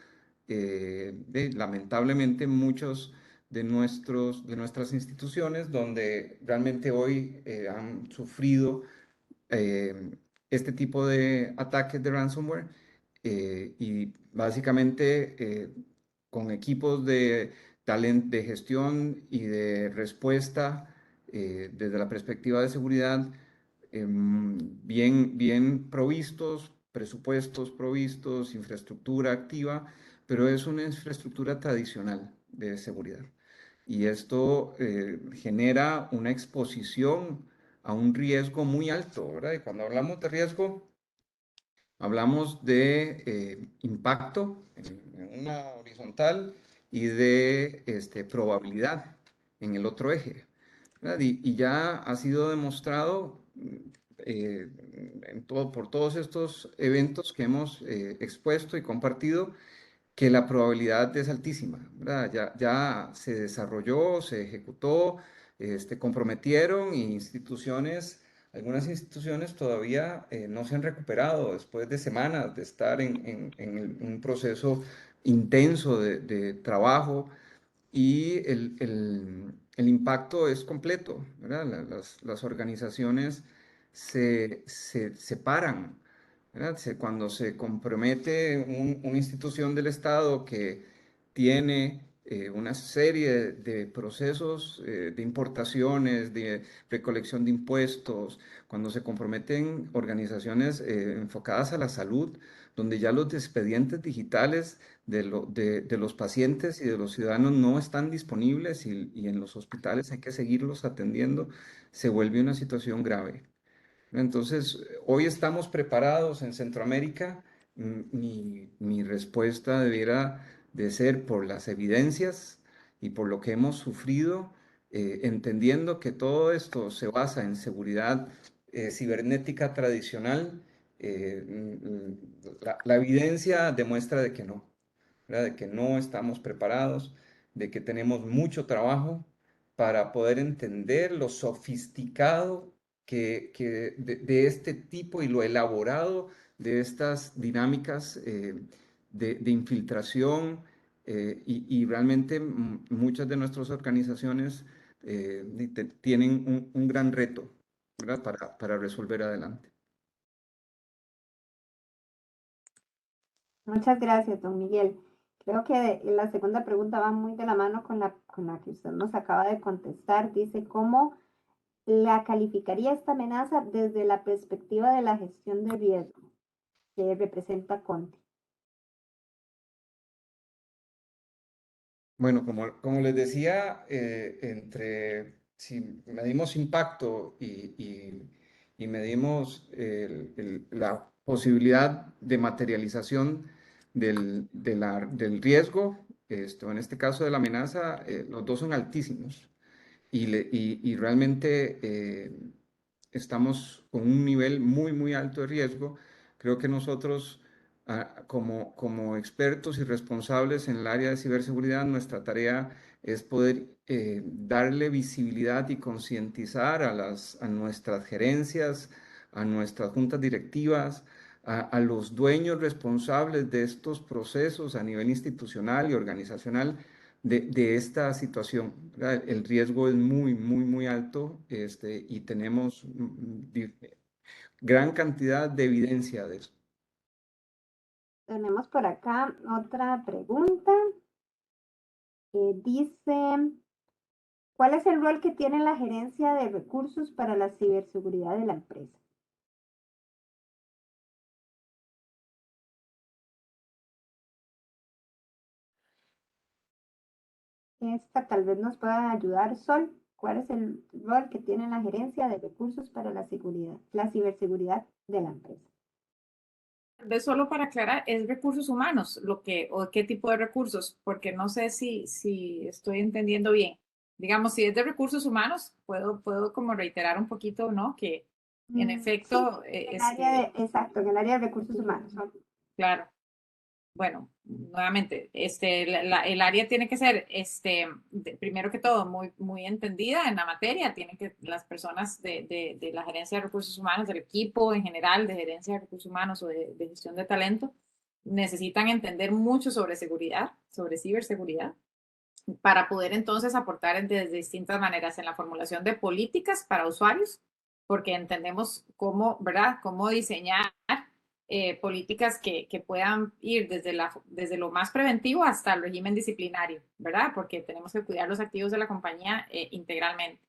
lamentablemente muchos de nuestras instituciones donde realmente hoy han sufrido eh, este tipo de ataques de ransomware y básicamente con equipos de de gestión y de respuesta desde la perspectiva de seguridad bien provistos, presupuestos provistos, infraestructura activa, pero es una infraestructura tradicional de seguridad. Y esto genera una exposición a un riesgo muy alto, ¿verdad? Y cuando hablamos de riesgo, hablamos de impacto en una horizontal y de probabilidad en el otro eje, ¿verdad? Y ya ha sido demostrado eh, por todos estos eventos que hemos expuesto y compartido que la probabilidad es altísima, ¿verdad? Ya se desarrolló, se ejecutó, comprometieron y algunas instituciones todavía no se han recuperado después de semanas de estar en un proceso intenso de trabajo y el impacto es completo, ¿verdad? Las organizaciones se separan, ¿verdad? Cuando se compromete una institución del Estado que tiene una serie de procesos de importaciones, de recolección de impuestos, cuando se comprometen organizaciones enfocadas a la salud, donde ya los expedientes digitales de los pacientes y de los ciudadanos no están disponibles y en los hospitales hay que seguirlos atendiendo, se vuelve una situación grave. Entonces, hoy estamos preparados en Centroamérica. Mi respuesta debiera de ser por las evidencias y por lo que hemos sufrido, entendiendo que todo esto se basa en seguridad cibernética tradicional. La evidencia demuestra de que no, ¿verdad? De que no estamos preparados, de que tenemos mucho trabajo para poder entender lo sofisticado que de este tipo y lo elaborado de estas dinámicas de infiltración y realmente muchas de nuestras organizaciones tienen un gran reto, ¿verdad? Para resolver adelante. Muchas gracias, don Miguel. Creo que la segunda pregunta va muy de la mano con la que usted nos acaba de contestar. Dice, ¿cómo la calificaría esta amenaza desde la perspectiva de la gestión de riesgo que representa Conti? Bueno, como les decía, si medimos impacto y medimos la posibilidad de materialización del riesgo, en este caso de la amenaza, los dos son altísimos y realmente estamos con un nivel muy alto de riesgo. Creo que nosotros, como expertos y responsables en el área de ciberseguridad, nuestra tarea es poder darle visibilidad y concientizar a nuestras gerencias, a nuestras juntas directivas, a los dueños responsables de estos procesos a nivel institucional y organizacional, de esta situación, ¿verdad? El riesgo es muy, muy, muy alto, y tenemos gran cantidad de evidencia de eso. Tenemos por acá otra pregunta. Dice, ¿cuál es el rol que tiene la gerencia de recursos para la ciberseguridad de la empresa? Esta tal vez nos pueda ayudar, Sol. ¿Cuál es el rol que tiene la gerencia de recursos para la seguridad, la ciberseguridad de la empresa? Solo para aclarar, es recursos humanos, o qué tipo de recursos, porque no sé si estoy entendiendo bien. Digamos, si es de recursos humanos, puedo como reiterar un poquito, ¿no? Que en Sí, efecto, en el área exacto, en el área de recursos humanos. Sol. claro. Bueno, nuevamente, el área tiene que ser, primero que todo, muy, muy entendida en la materia. Tienen que las personas de la gerencia de recursos humanos, del equipo en general de gerencia de recursos humanos o de gestión de talento, necesitan entender mucho sobre seguridad, sobre ciberseguridad, para poder entonces aportar de distintas maneras en la formulación de políticas para usuarios, porque entendemos cómo, ¿verdad? Cómo diseñar políticas que puedan ir desde lo más preventivo hasta el régimen disciplinario, ¿verdad? Porque tenemos que cuidar los activos de la compañía integralmente,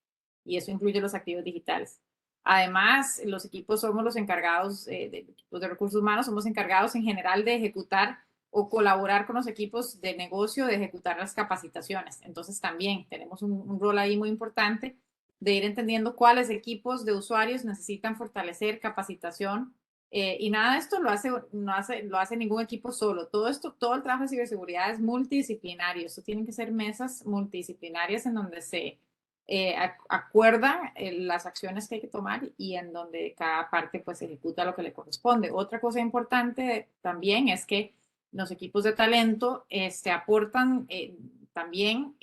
y eso incluye los activos digitales. Además, los equipos somos los encargados, de equipos de recursos humanos, somos encargados en general de ejecutar o colaborar con los equipos de negocio de ejecutar las capacitaciones. Entonces también tenemos un rol ahí muy importante de ir entendiendo cuáles equipos de usuarios necesitan fortalecer capacitación, y nada de esto lo hace ningún equipo solo. Todo esto, todo el trabajo de ciberseguridad es multidisciplinario. Esto tienen que ser mesas multidisciplinarias en donde se acuerdan las acciones que hay que tomar y en donde cada parte pues ejecuta lo que le corresponde. Otra cosa importante también es que los equipos de talento aportan también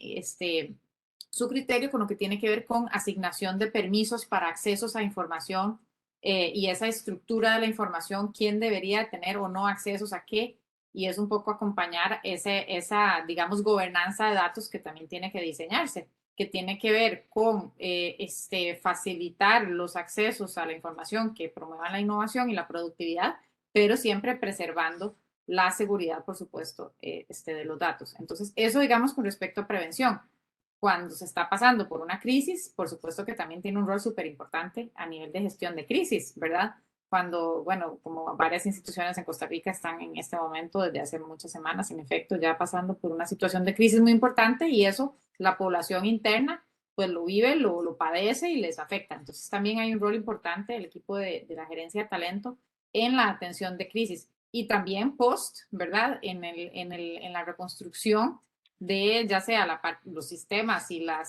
su criterio con lo que tiene que ver con asignación de permisos para accesos a información, y esa estructura de la información, quién debería tener o no accesos a qué, y es un poco acompañar esa, digamos, gobernanza de datos que también tiene que diseñarse, que tiene que ver con facilitar los accesos a la información que promuevan la innovación y la productividad, pero siempre preservando la seguridad, por supuesto, de los datos. Entonces, eso digamos con respecto a prevención. Cuando se está pasando por una crisis, por supuesto que también tiene un rol súper importante a nivel de gestión de crisis, ¿verdad? Cuando, bueno, como varias instituciones en Costa Rica están en este momento desde hace muchas semanas, en efecto, ya pasando por una situación de crisis muy importante, y eso la población interna pues lo vive, lo padece y les afecta. Entonces también hay un rol importante del equipo de la gerencia de talento en la atención de crisis y también post, ¿verdad? En la reconstrucción de ya sea los sistemas y la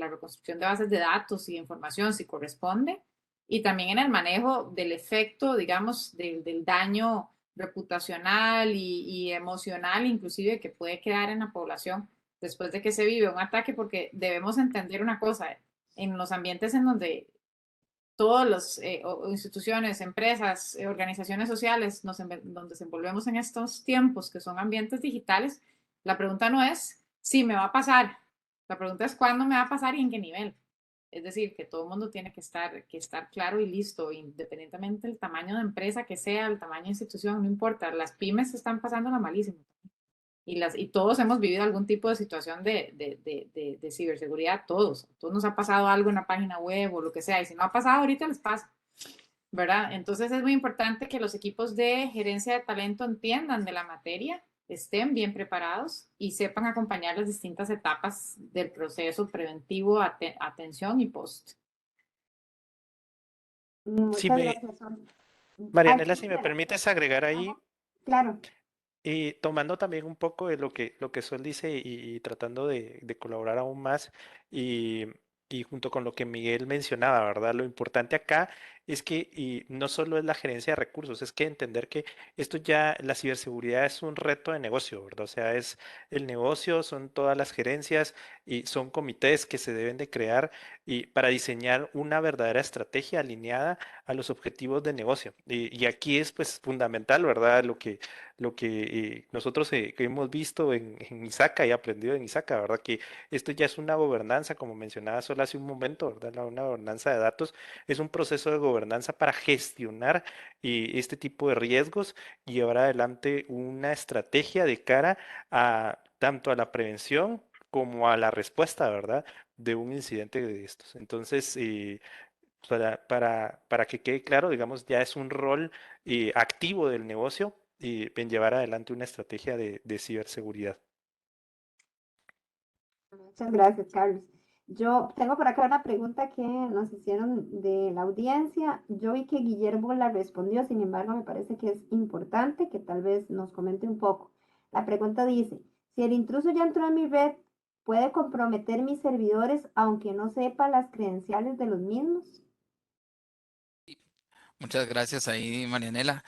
reconstrucción de bases de datos y información si corresponde, y también en el manejo del efecto, digamos, del daño reputacional y emocional inclusive que puede quedar en la población después de que se vive un ataque, porque debemos entender una cosa, en los ambientes en donde todas las instituciones, empresas, organizaciones sociales donde nos envolvemos en estos tiempos que son ambientes digitales, la pregunta no es si me va a pasar, la pregunta es cuándo me va a pasar y en qué nivel. Es decir, que todo el mundo tiene que estar claro y listo, independientemente del tamaño de empresa que sea, el tamaño de institución, no importa. Las pymes están pasándola malísimo. Y todos hemos vivido algún tipo de situación de ciberseguridad, todos. Todos nos ha pasado algo en la página web o lo que sea, y si no ha pasado ahorita les pasa, ¿verdad? Entonces es muy importante que los equipos de gerencia de talento entiendan de la materia, estén bien preparados y sepan acompañar las distintas etapas del proceso preventivo, atención y post. Muchas gracias, Sol. Marianela, si me permites agregar ahí, Claro. y tomando también un poco de lo que Sol dice y tratando de colaborar aún más y junto con lo que Miguel mencionaba, ¿verdad? Lo importante acá es que y no solo es la gerencia de recursos, es que entender que esto ya, la ciberseguridad es un reto de negocio, ¿verdad? O sea, es el negocio, son todas las gerencias y son comités que se deben de crear y para diseñar una verdadera estrategia alineada a los objetivos de negocio. Y aquí es pues fundamental, ¿verdad? Lo que nosotros que hemos visto en ISACA y aprendido en ISACA, ¿verdad? Que esto ya es una gobernanza, como mencionaba Sol hace un momento, ¿verdad? Una gobernanza de datos es un proceso de gobernanza para gestionar este tipo de riesgos y llevar adelante una estrategia de cara a tanto a la prevención como a la respuesta, ¿verdad? De un incidente de estos. Entonces, para que quede claro, digamos, ya es un rol activo del negocio y en llevar adelante una estrategia de ciberseguridad. Muchas gracias, Carlos. Yo tengo por acá una pregunta que nos hicieron de la audiencia. Yo vi que Guillermo la respondió, sin embargo, me parece que es importante que tal vez nos comente un poco. La pregunta dice, si el intruso ya entró en mi red, ¿puede comprometer mis servidores aunque no sepa las credenciales de los mismos? Muchas gracias ahí, Marianela.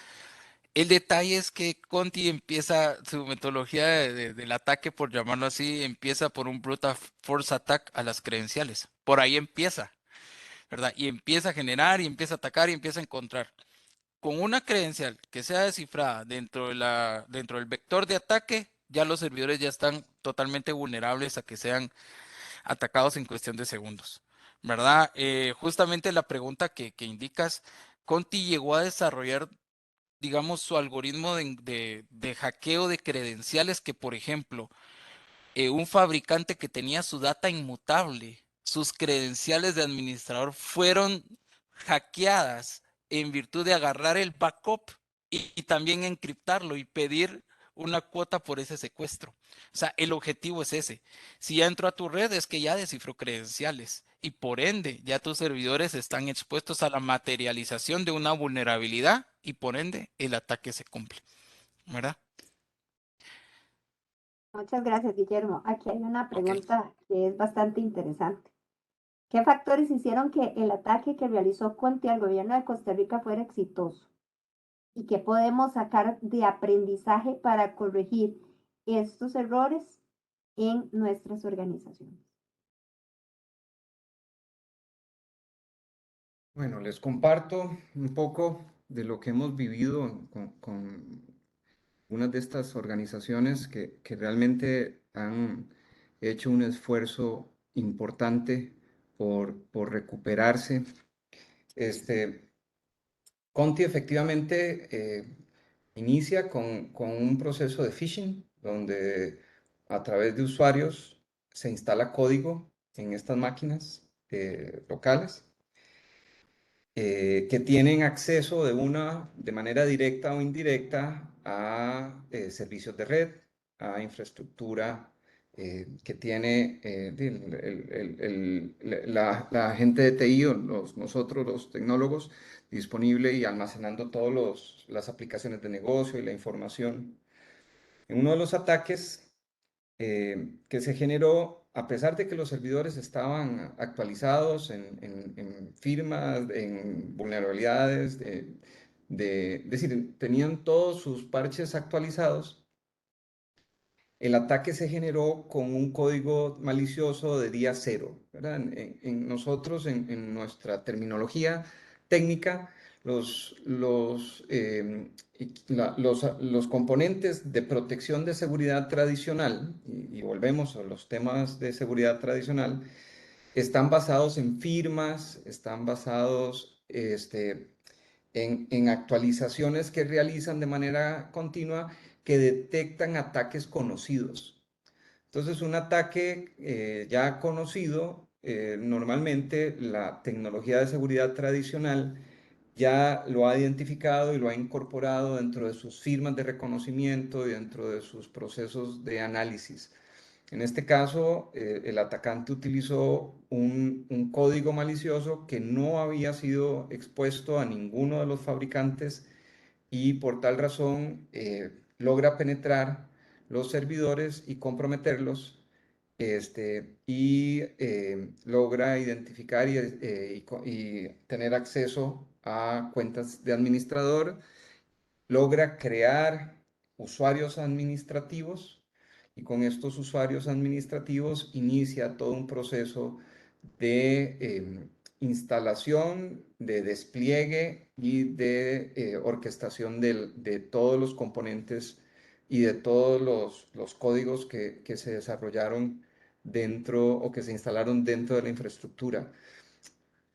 El detalle es que Conti empieza su metodología del ataque, por llamarlo así, empieza por un brute force attack a las credenciales. Por ahí empieza, ¿verdad? Y empieza a generar y empieza a atacar y empieza a encontrar. Con una credencial que sea descifrada dentro del vector de ataque, ya los servidores ya están totalmente vulnerables a que sean atacados en cuestión de segundos, ¿verdad? Justamente la pregunta que indicas, Conti llegó a desarrollar, digamos, su algoritmo de hackeo de credenciales que, por ejemplo, un fabricante que tenía su data inmutable, sus credenciales de administrador fueron hackeadas en virtud de agarrar el backup y también encriptarlo y pedir una cuota por ese secuestro. O sea, el objetivo es ese. Si ya entró a tu red es que ya descifró credenciales y por ende ya tus servidores están expuestos a la materialización de una vulnerabilidad y por ende el ataque se cumple, ¿verdad? Muchas gracias, Guillermo. Aquí hay una Ok. pregunta que es bastante interesante. ¿Qué factores hicieron que el ataque que realizó Conti al gobierno de Costa Rica fuera exitoso? ¿Y qué podemos sacar de aprendizaje para corregir estos errores en nuestras organizaciones? Bueno, les comparto un poco de lo que hemos vivido con unas de estas organizaciones que realmente han hecho un esfuerzo importante por recuperarse. Conti efectivamente inicia con un proceso de phishing, donde a través de usuarios se instala código en estas máquinas locales que tienen acceso de manera directa o indirecta a servicios de red, a infraestructura que tiene la gente de TI o nosotros los tecnólogos disponible y almacenando todas las aplicaciones de negocio y la información. En uno de los ataques que se generó, a pesar de que los servidores estaban actualizados en firmas, en vulnerabilidades, es decir, tenían todos sus parches actualizados, el ataque se generó con un código malicioso de día cero, ¿verdad? Nosotros, en nuestra terminología técnica, los componentes de protección de seguridad tradicional, y volvemos a los temas de seguridad tradicional, están basados en firmas, están basados en actualizaciones que realizan de manera continua que detectan ataques conocidos. Entonces, un ataque ya conocido, normalmente la tecnología de seguridad tradicional ya lo ha identificado y lo ha incorporado dentro de sus firmas de reconocimiento y dentro de sus procesos de análisis. En este caso, el atacante utilizó un código malicioso que no había sido expuesto a ninguno de los fabricantes y por tal razón logra penetrar los servidores y comprometerlos y logra identificar y tener acceso a cuentas de administrador, logra crear usuarios administrativos y con estos usuarios administrativos inicia todo un proceso de instalación, de despliegue y de orquestación de todos los componentes y de todos los códigos que se desarrollaron dentro o que se instalaron dentro de la infraestructura.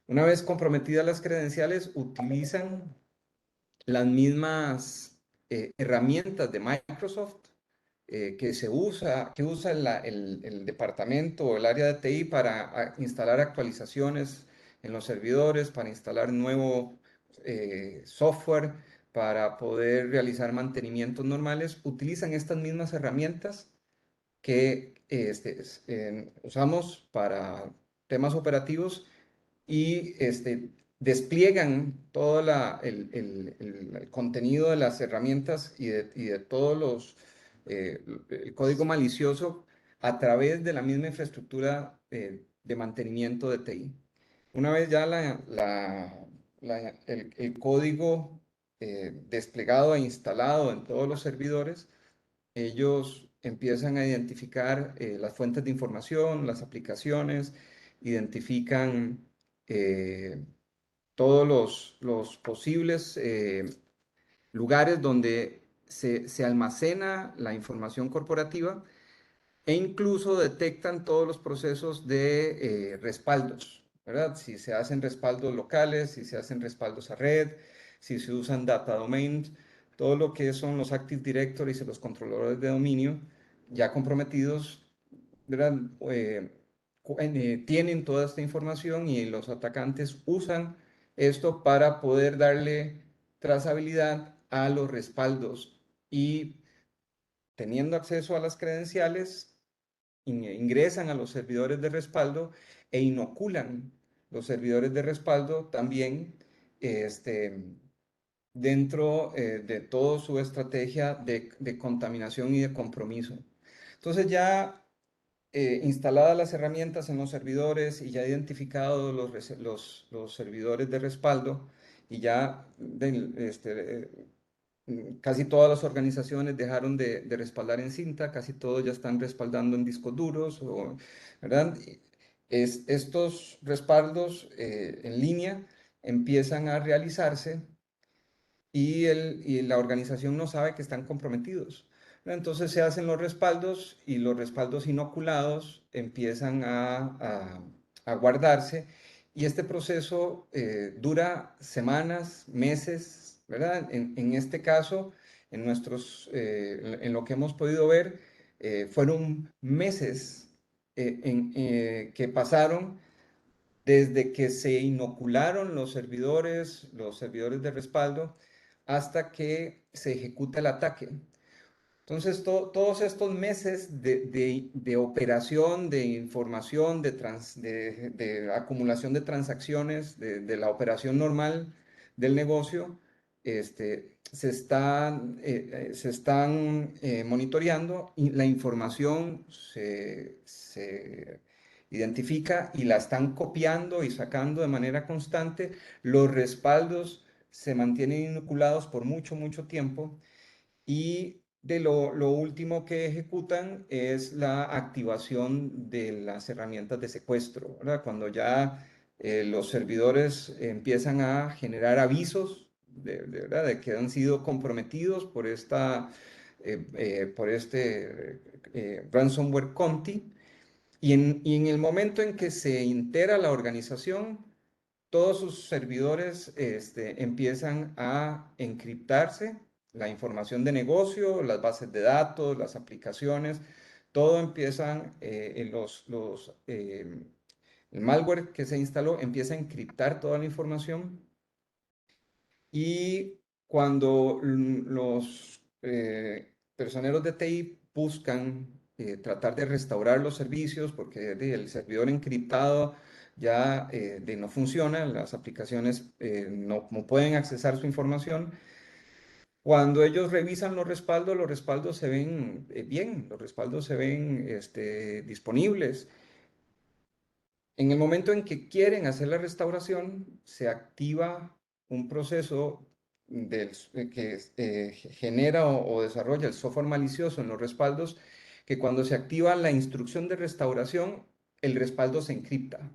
Una vez comprometidas las credenciales, utilizan las mismas herramientas de Microsoft que usa el departamento o el área de TI para instalar actualizaciones en los servidores, para instalar nuevo software, para poder realizar mantenimientos normales, utilizan estas mismas herramientas que usamos para temas operativos y despliegan todo el contenido de las herramientas y de todos el código malicioso a través de la misma infraestructura de mantenimiento de TI. Una vez ya el código desplegado e instalado en todos los servidores, ellos empiezan a identificar las fuentes de información, las aplicaciones, identifican todos los posibles lugares donde se almacena la información corporativa e incluso detectan todos los procesos de respaldos, ¿verdad? Si se hacen respaldos locales, si se hacen respaldos a red, si se usan data domains, todo lo que son los Active Directories y los controladores de dominio ya comprometidos, ¿verdad? Tienen toda esta información y los atacantes usan esto para poder darle trazabilidad a los respaldos y teniendo acceso a las credenciales, ingresan a los servidores de respaldo e inoculan los servidores de respaldo también dentro de toda su estrategia de contaminación y de compromiso. Entonces ya instaladas las herramientas en los servidores y ya identificados los servidores de respaldo y ya casi todas las organizaciones dejaron de respaldar en cinta, casi todos ya están respaldando en discos duros, ¿verdad? Estos respaldos en línea empiezan a realizarse y la organización no sabe que están comprometidos. Entonces se hacen los respaldos y los respaldos inoculados empiezan a guardarse y este proceso dura semanas, meses, ¿verdad? En este caso, en lo que hemos podido ver, fueron meses que pasaron desde que se inocularon los servidores de respaldo, hasta que se ejecuta el ataque. Entonces, todos estos meses de operación, de información, de acumulación de transacciones, de la operación normal del negocio, se están monitoreando y la información se identifica y la están copiando y sacando de manera constante. Los respaldos se mantienen inoculados por mucho tiempo y lo último que ejecutan es la activación de las herramientas de secuestro, ¿verdad? Cuando ya los servidores empiezan a generar avisos ¿verdad? De que han sido comprometidos por este ransomware Conti. Y en el momento en que se entera la organización, todos sus servidores empiezan a encriptarse, la información de negocio, las bases de datos, las aplicaciones, todo empiezan, el malware que se instaló empieza a encriptar toda la información y cuando los personeros de TI buscan tratar de restaurar los servicios porque el servidor encriptado ya no funciona, las aplicaciones no pueden accesar su información, Cuando ellos revisan los respaldos se ven bien, los respaldos se ven disponibles. En el momento en que quieren hacer la restauración, se activa un proceso que genera o desarrolla el software malicioso en los respaldos, que cuando se activa la instrucción de restauración, el respaldo se encripta.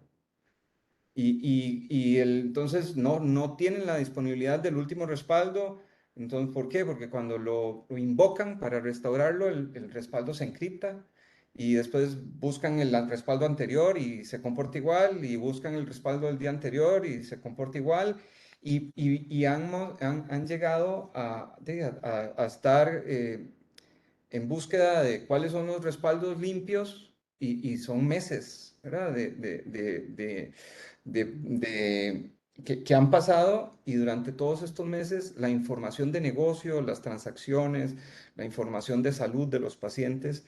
Entonces no tienen la disponibilidad del último respaldo. Entonces, ¿por qué? Porque cuando lo invocan para restaurarlo, el respaldo se encripta y después buscan el respaldo anterior y se comporta igual, y buscan el respaldo del día anterior y se comporta igual. Y han llegado a estar en búsqueda de cuáles son los respaldos limpios, y son meses, ¿verdad? Que han pasado, y durante todos estos meses la información de negocio, las transacciones, la información de salud de los pacientes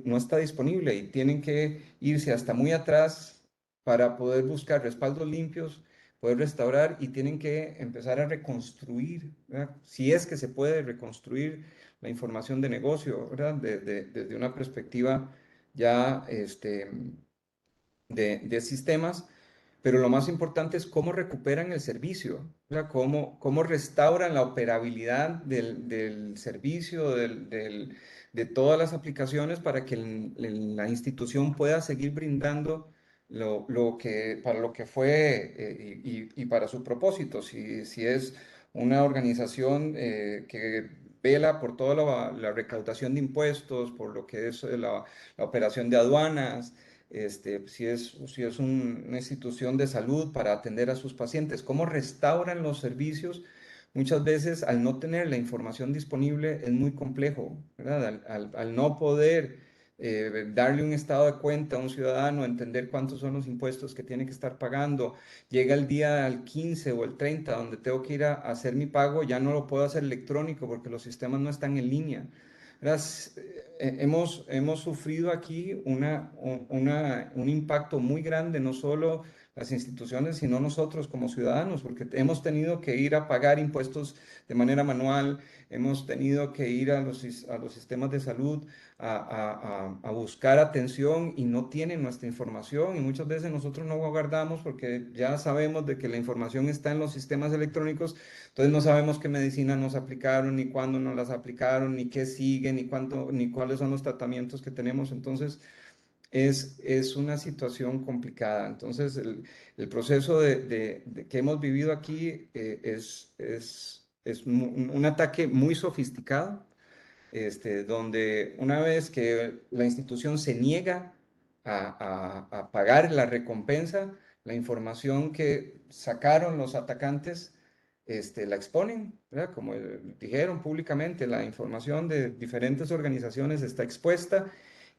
no está disponible, y tienen que irse hasta muy atrás para poder buscar respaldos limpios, poder restaurar, y tienen que empezar a reconstruir, ¿verdad? Si es que se puede reconstruir la información de negocio, ¿verdad? Desde una perspectiva ya de sistemas, pero lo más importante es cómo recuperan el servicio, ¿verdad? Cómo restauran la operabilidad del servicio, de todas las aplicaciones, para que la institución pueda seguir brindando para lo que fue, y para su propósito. Si es una organización que vela por toda la recaudación de impuestos, por lo que es la operación de aduanas, si es una institución de salud para atender a sus pacientes, cómo restauran los servicios. Muchas veces, al no tener la información disponible, es muy complejo, ¿verdad? Al no poder darle un estado de cuenta a un ciudadano, entender cuántos son los impuestos que tiene que estar pagando, llega el día al 15 o el 30 donde tengo que ir a hacer mi pago, ya no lo puedo hacer electrónico porque los sistemas no están en línea. Hemos sufrido aquí un impacto muy grande, no solo las instituciones, sino nosotros como ciudadanos, porque hemos tenido que ir a pagar impuestos de manera manual, hemos tenido que ir a los sistemas de salud a buscar atención, y no tienen nuestra información, y muchas veces nosotros no guardamos porque ya sabemos de que la información está en los sistemas electrónicos. Entonces no sabemos qué medicinas nos aplicaron, ni cuándo nos las aplicaron, ni qué sigue, ni cuáles son los tratamientos que tenemos. Entonces es una situación complicada. Entonces el proceso que hemos vivido aquí es un ataque muy sofisticado, donde una vez que la institución se niega a pagar la recompensa, la información que sacaron los atacantes, la exponen, ¿verdad? Como dijeron públicamente, la información de diferentes organizaciones está expuesta,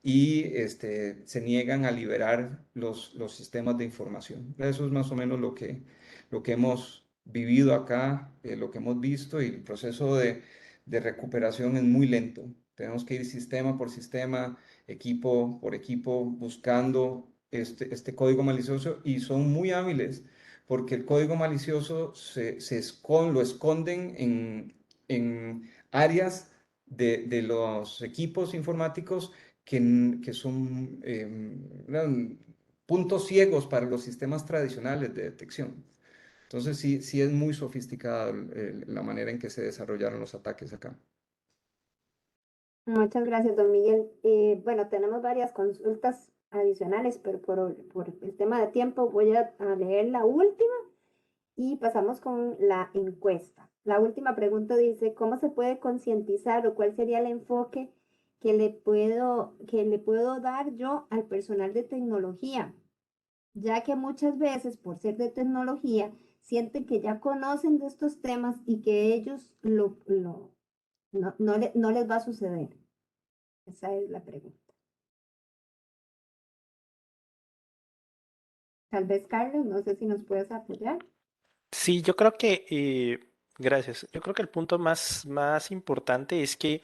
y se niegan a liberar los sistemas de información. Eso es más o menos lo que hemos vivido acá, lo que hemos visto, y el proceso de recuperación es muy lento. Tenemos que ir sistema por sistema, equipo por equipo, buscando este código malicioso, y son muy hábiles porque el código malicioso lo esconden en áreas de los equipos informáticos que son puntos ciegos para los sistemas tradicionales de detección. Entonces sí es muy sofisticada la manera en que se desarrollaron los ataques acá. Muchas gracias, don Miguel. Bueno, tenemos varias consultas adicionales, pero por el tema de tiempo voy a leer la última y pasamos con la encuesta. La última pregunta dice, ¿cómo se puede concientizar o cuál sería el enfoque que le puedo dar yo al personal de tecnología? Ya que muchas veces, por ser de tecnología, sienten que ya conocen de estos temas y que ellos no les va a suceder. Esa es la pregunta. Tal vez, Carlos, no sé si nos puedes apoyar. Sí, yo creo que, gracias. Yo creo que el punto más importante es que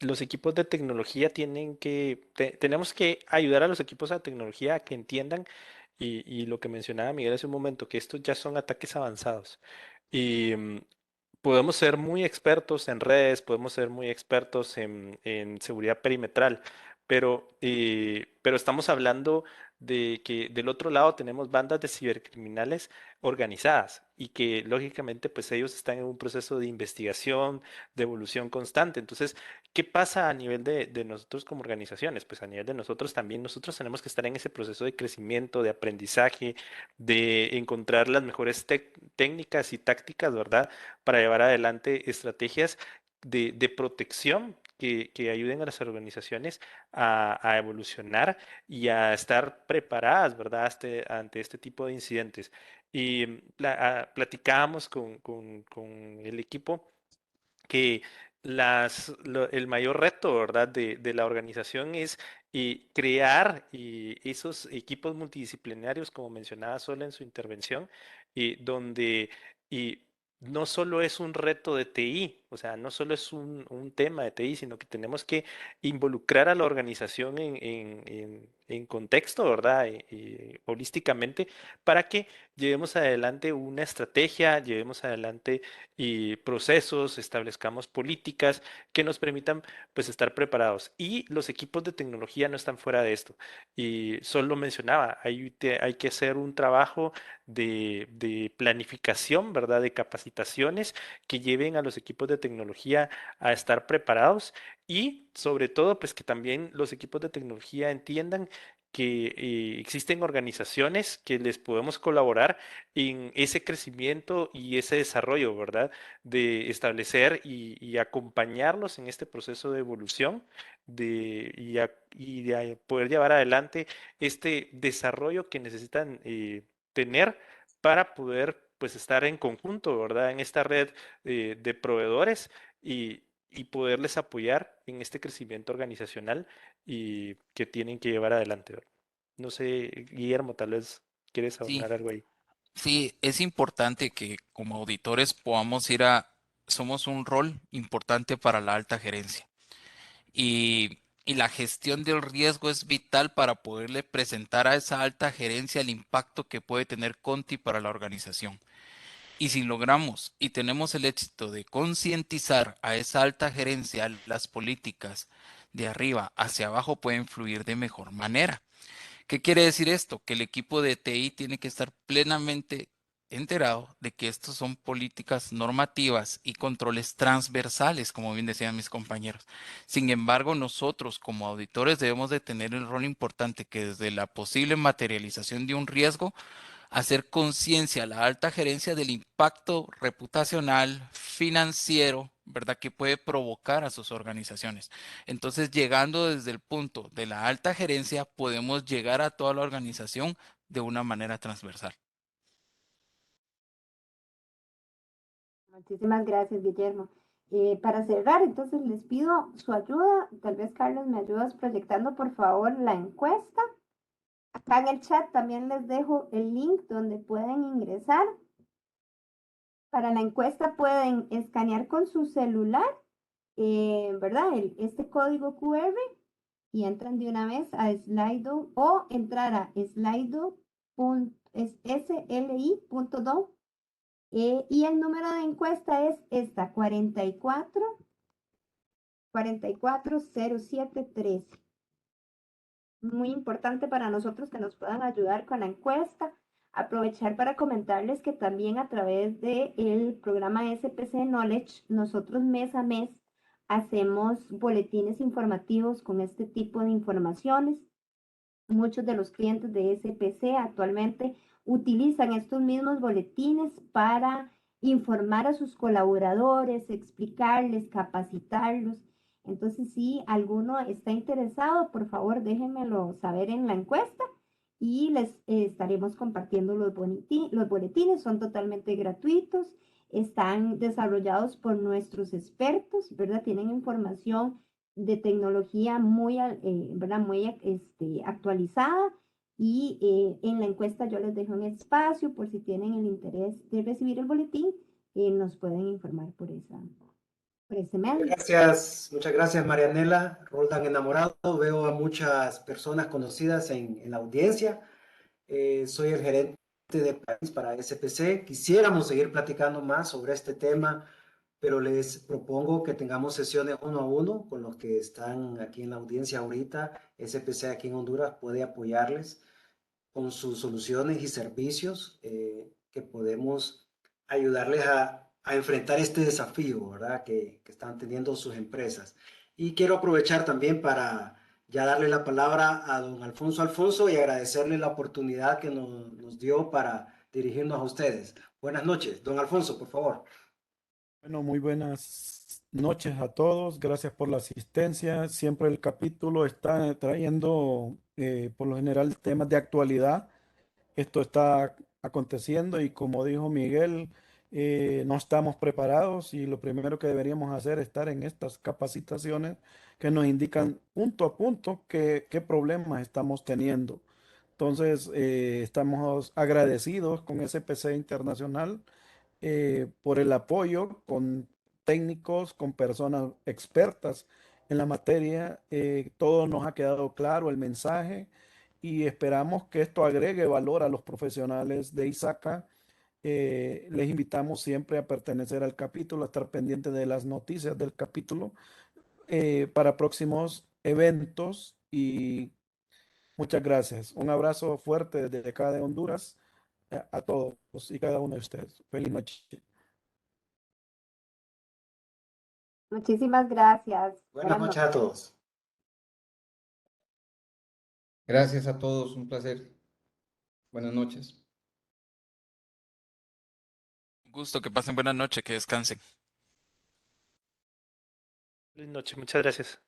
los equipos de tecnología tenemos que ayudar a los equipos de tecnología a que entiendan y lo que mencionaba Miguel hace un momento, que estos ya son ataques avanzados. Y podemos ser muy expertos en redes, podemos ser muy expertos en seguridad perimetral, pero estamos hablando de que del otro lado tenemos bandas de cibercriminales organizadas y que lógicamente pues ellos están en un proceso de investigación, de evolución constante. Entonces, ¿qué pasa a nivel de nosotros como organizaciones? Pues a nivel de nosotros también, nosotros tenemos que estar en ese proceso de crecimiento, de aprendizaje, de encontrar las mejores técnicas y tácticas, ¿verdad? Para llevar adelante estrategias de protección que ayuden a las organizaciones a evolucionar y a estar preparadas, ¿verdad? Ante este tipo de incidentes. Y platicábamos con el equipo que el mayor reto, ¿verdad? De la organización es crear esos equipos multidisciplinarios, como mencionaba Sol en su intervención, donde y no solo es un reto de TI, o sea, no solo es un tema de TI, sino que tenemos que involucrar a la organización en contexto, ¿verdad? Holísticamente, para que llevemos adelante una estrategia, llevemos adelante y procesos, establezcamos políticas que nos permitan pues estar preparados. Y los equipos de tecnología no están fuera de esto. Y solo mencionaba, hay que hacer un trabajo de planificación, ¿verdad? De capacitaciones que lleven a los equipos de tecnología a estar preparados y sobre todo pues que también los equipos de tecnología entiendan que existen organizaciones que les podemos colaborar en ese crecimiento y ese desarrollo, ¿verdad? De establecer y acompañarlos en este proceso de evolución y de poder llevar adelante este desarrollo que necesitan tener para poder pues estar en conjunto, ¿verdad? En esta red de proveedores y poderles apoyar en este crecimiento organizacional y que tienen que llevar adelante, ¿verdad? No sé, Guillermo, tal vez quieres Sí, abonar algo ahí. sí, es importante que como auditores podamos somos un rol importante para la alta gerencia y la gestión del riesgo es vital para poderle presentar a esa alta gerencia el impacto que puede tener Conti para la organización. Y si logramos y tenemos el éxito de concientizar a esa alta gerencia, las políticas de arriba hacia abajo pueden fluir de mejor manera. ¿Qué quiere decir esto? Que el equipo de TI tiene que estar plenamente enterado de que estos son políticas normativas y controles transversales, como bien decían mis compañeros. Sin embargo, nosotros como auditores debemos de tener el rol importante que desde la posible materialización de un riesgo, hacer conciencia a la alta gerencia del impacto reputacional, financiero, ¿verdad? Que puede provocar a sus organizaciones. Entonces, llegando desde el punto de la alta gerencia, podemos llegar a toda la organización de una manera transversal. Muchísimas gracias, Guillermo. Para cerrar, entonces les pido su ayuda. Tal vez, Carlos, me ayudas proyectando, por favor, la encuesta. Acá en el chat también les dejo el link donde pueden ingresar. Para la encuesta pueden escanear con su celular, ¿verdad? Este código QR y entran de una vez a Slido o entrar a sli.do. Y el número de encuesta es esta, 440713. Muy importante para nosotros que nos puedan ayudar con la encuesta. Aprovechar para comentarles que también a través del programa SPC Knowledge, nosotros mes a mes hacemos boletines informativos con este tipo de informaciones. Muchos de los clientes de SPC actualmente utilizan estos mismos boletines para informar a sus colaboradores, explicarles, capacitarlos. Entonces, si alguno está interesado, por favor, déjenmelo saber en la encuesta y les estaremos compartiendo los boletines. Son totalmente gratuitos, están desarrollados por nuestros expertos, ¿verdad? Tienen información de tecnología muy, ¿verdad? Muy actualizada y en la encuesta yo les dejo un espacio por si tienen el interés de recibir el boletín, nos pueden informar por ese medio. Muchas gracias Marianela. Roldan enamorado, veo a muchas personas conocidas en la audiencia. Soy el gerente de país para SPC. Quisiéramos seguir platicando más sobre este tema pero les propongo que tengamos sesiones uno a uno con los que están aquí en la audiencia ahorita. SPC aquí en Honduras puede apoyarles con sus soluciones y servicios que podemos ayudarles a enfrentar este desafío, ¿verdad? Que están teniendo sus empresas. Y quiero aprovechar también para ya darle la palabra a don Alfonso Alfonso y agradecerle la oportunidad que nos dio para dirigirnos a ustedes. Buenas noches. Don Alfonso, por favor. Bueno, muy buenas noches a todos. Gracias por la asistencia. Siempre el capítulo está trayendo, por lo general, temas de actualidad. Esto está aconteciendo y como dijo Miguel, no estamos preparados y lo primero que deberíamos hacer es estar en estas capacitaciones que nos indican punto a punto qué problemas estamos teniendo. Entonces, estamos agradecidos con SPC Internacional por el apoyo con técnicos, con personas expertas en la materia. Todo nos ha quedado claro el mensaje y esperamos que esto agregue valor a los profesionales de ISACA. Les invitamos siempre a pertenecer al capítulo, a estar pendientes de las noticias del capítulo para próximos eventos y muchas gracias. Un abrazo fuerte desde acá de Honduras a todos y cada uno de ustedes. Feliz noche. Muchísimas gracias. Buenas noches a todos. Gracias a todos, un placer. Buenas noches. Gusto, que pasen buena noche, que descansen. Buenas noches, muchas gracias.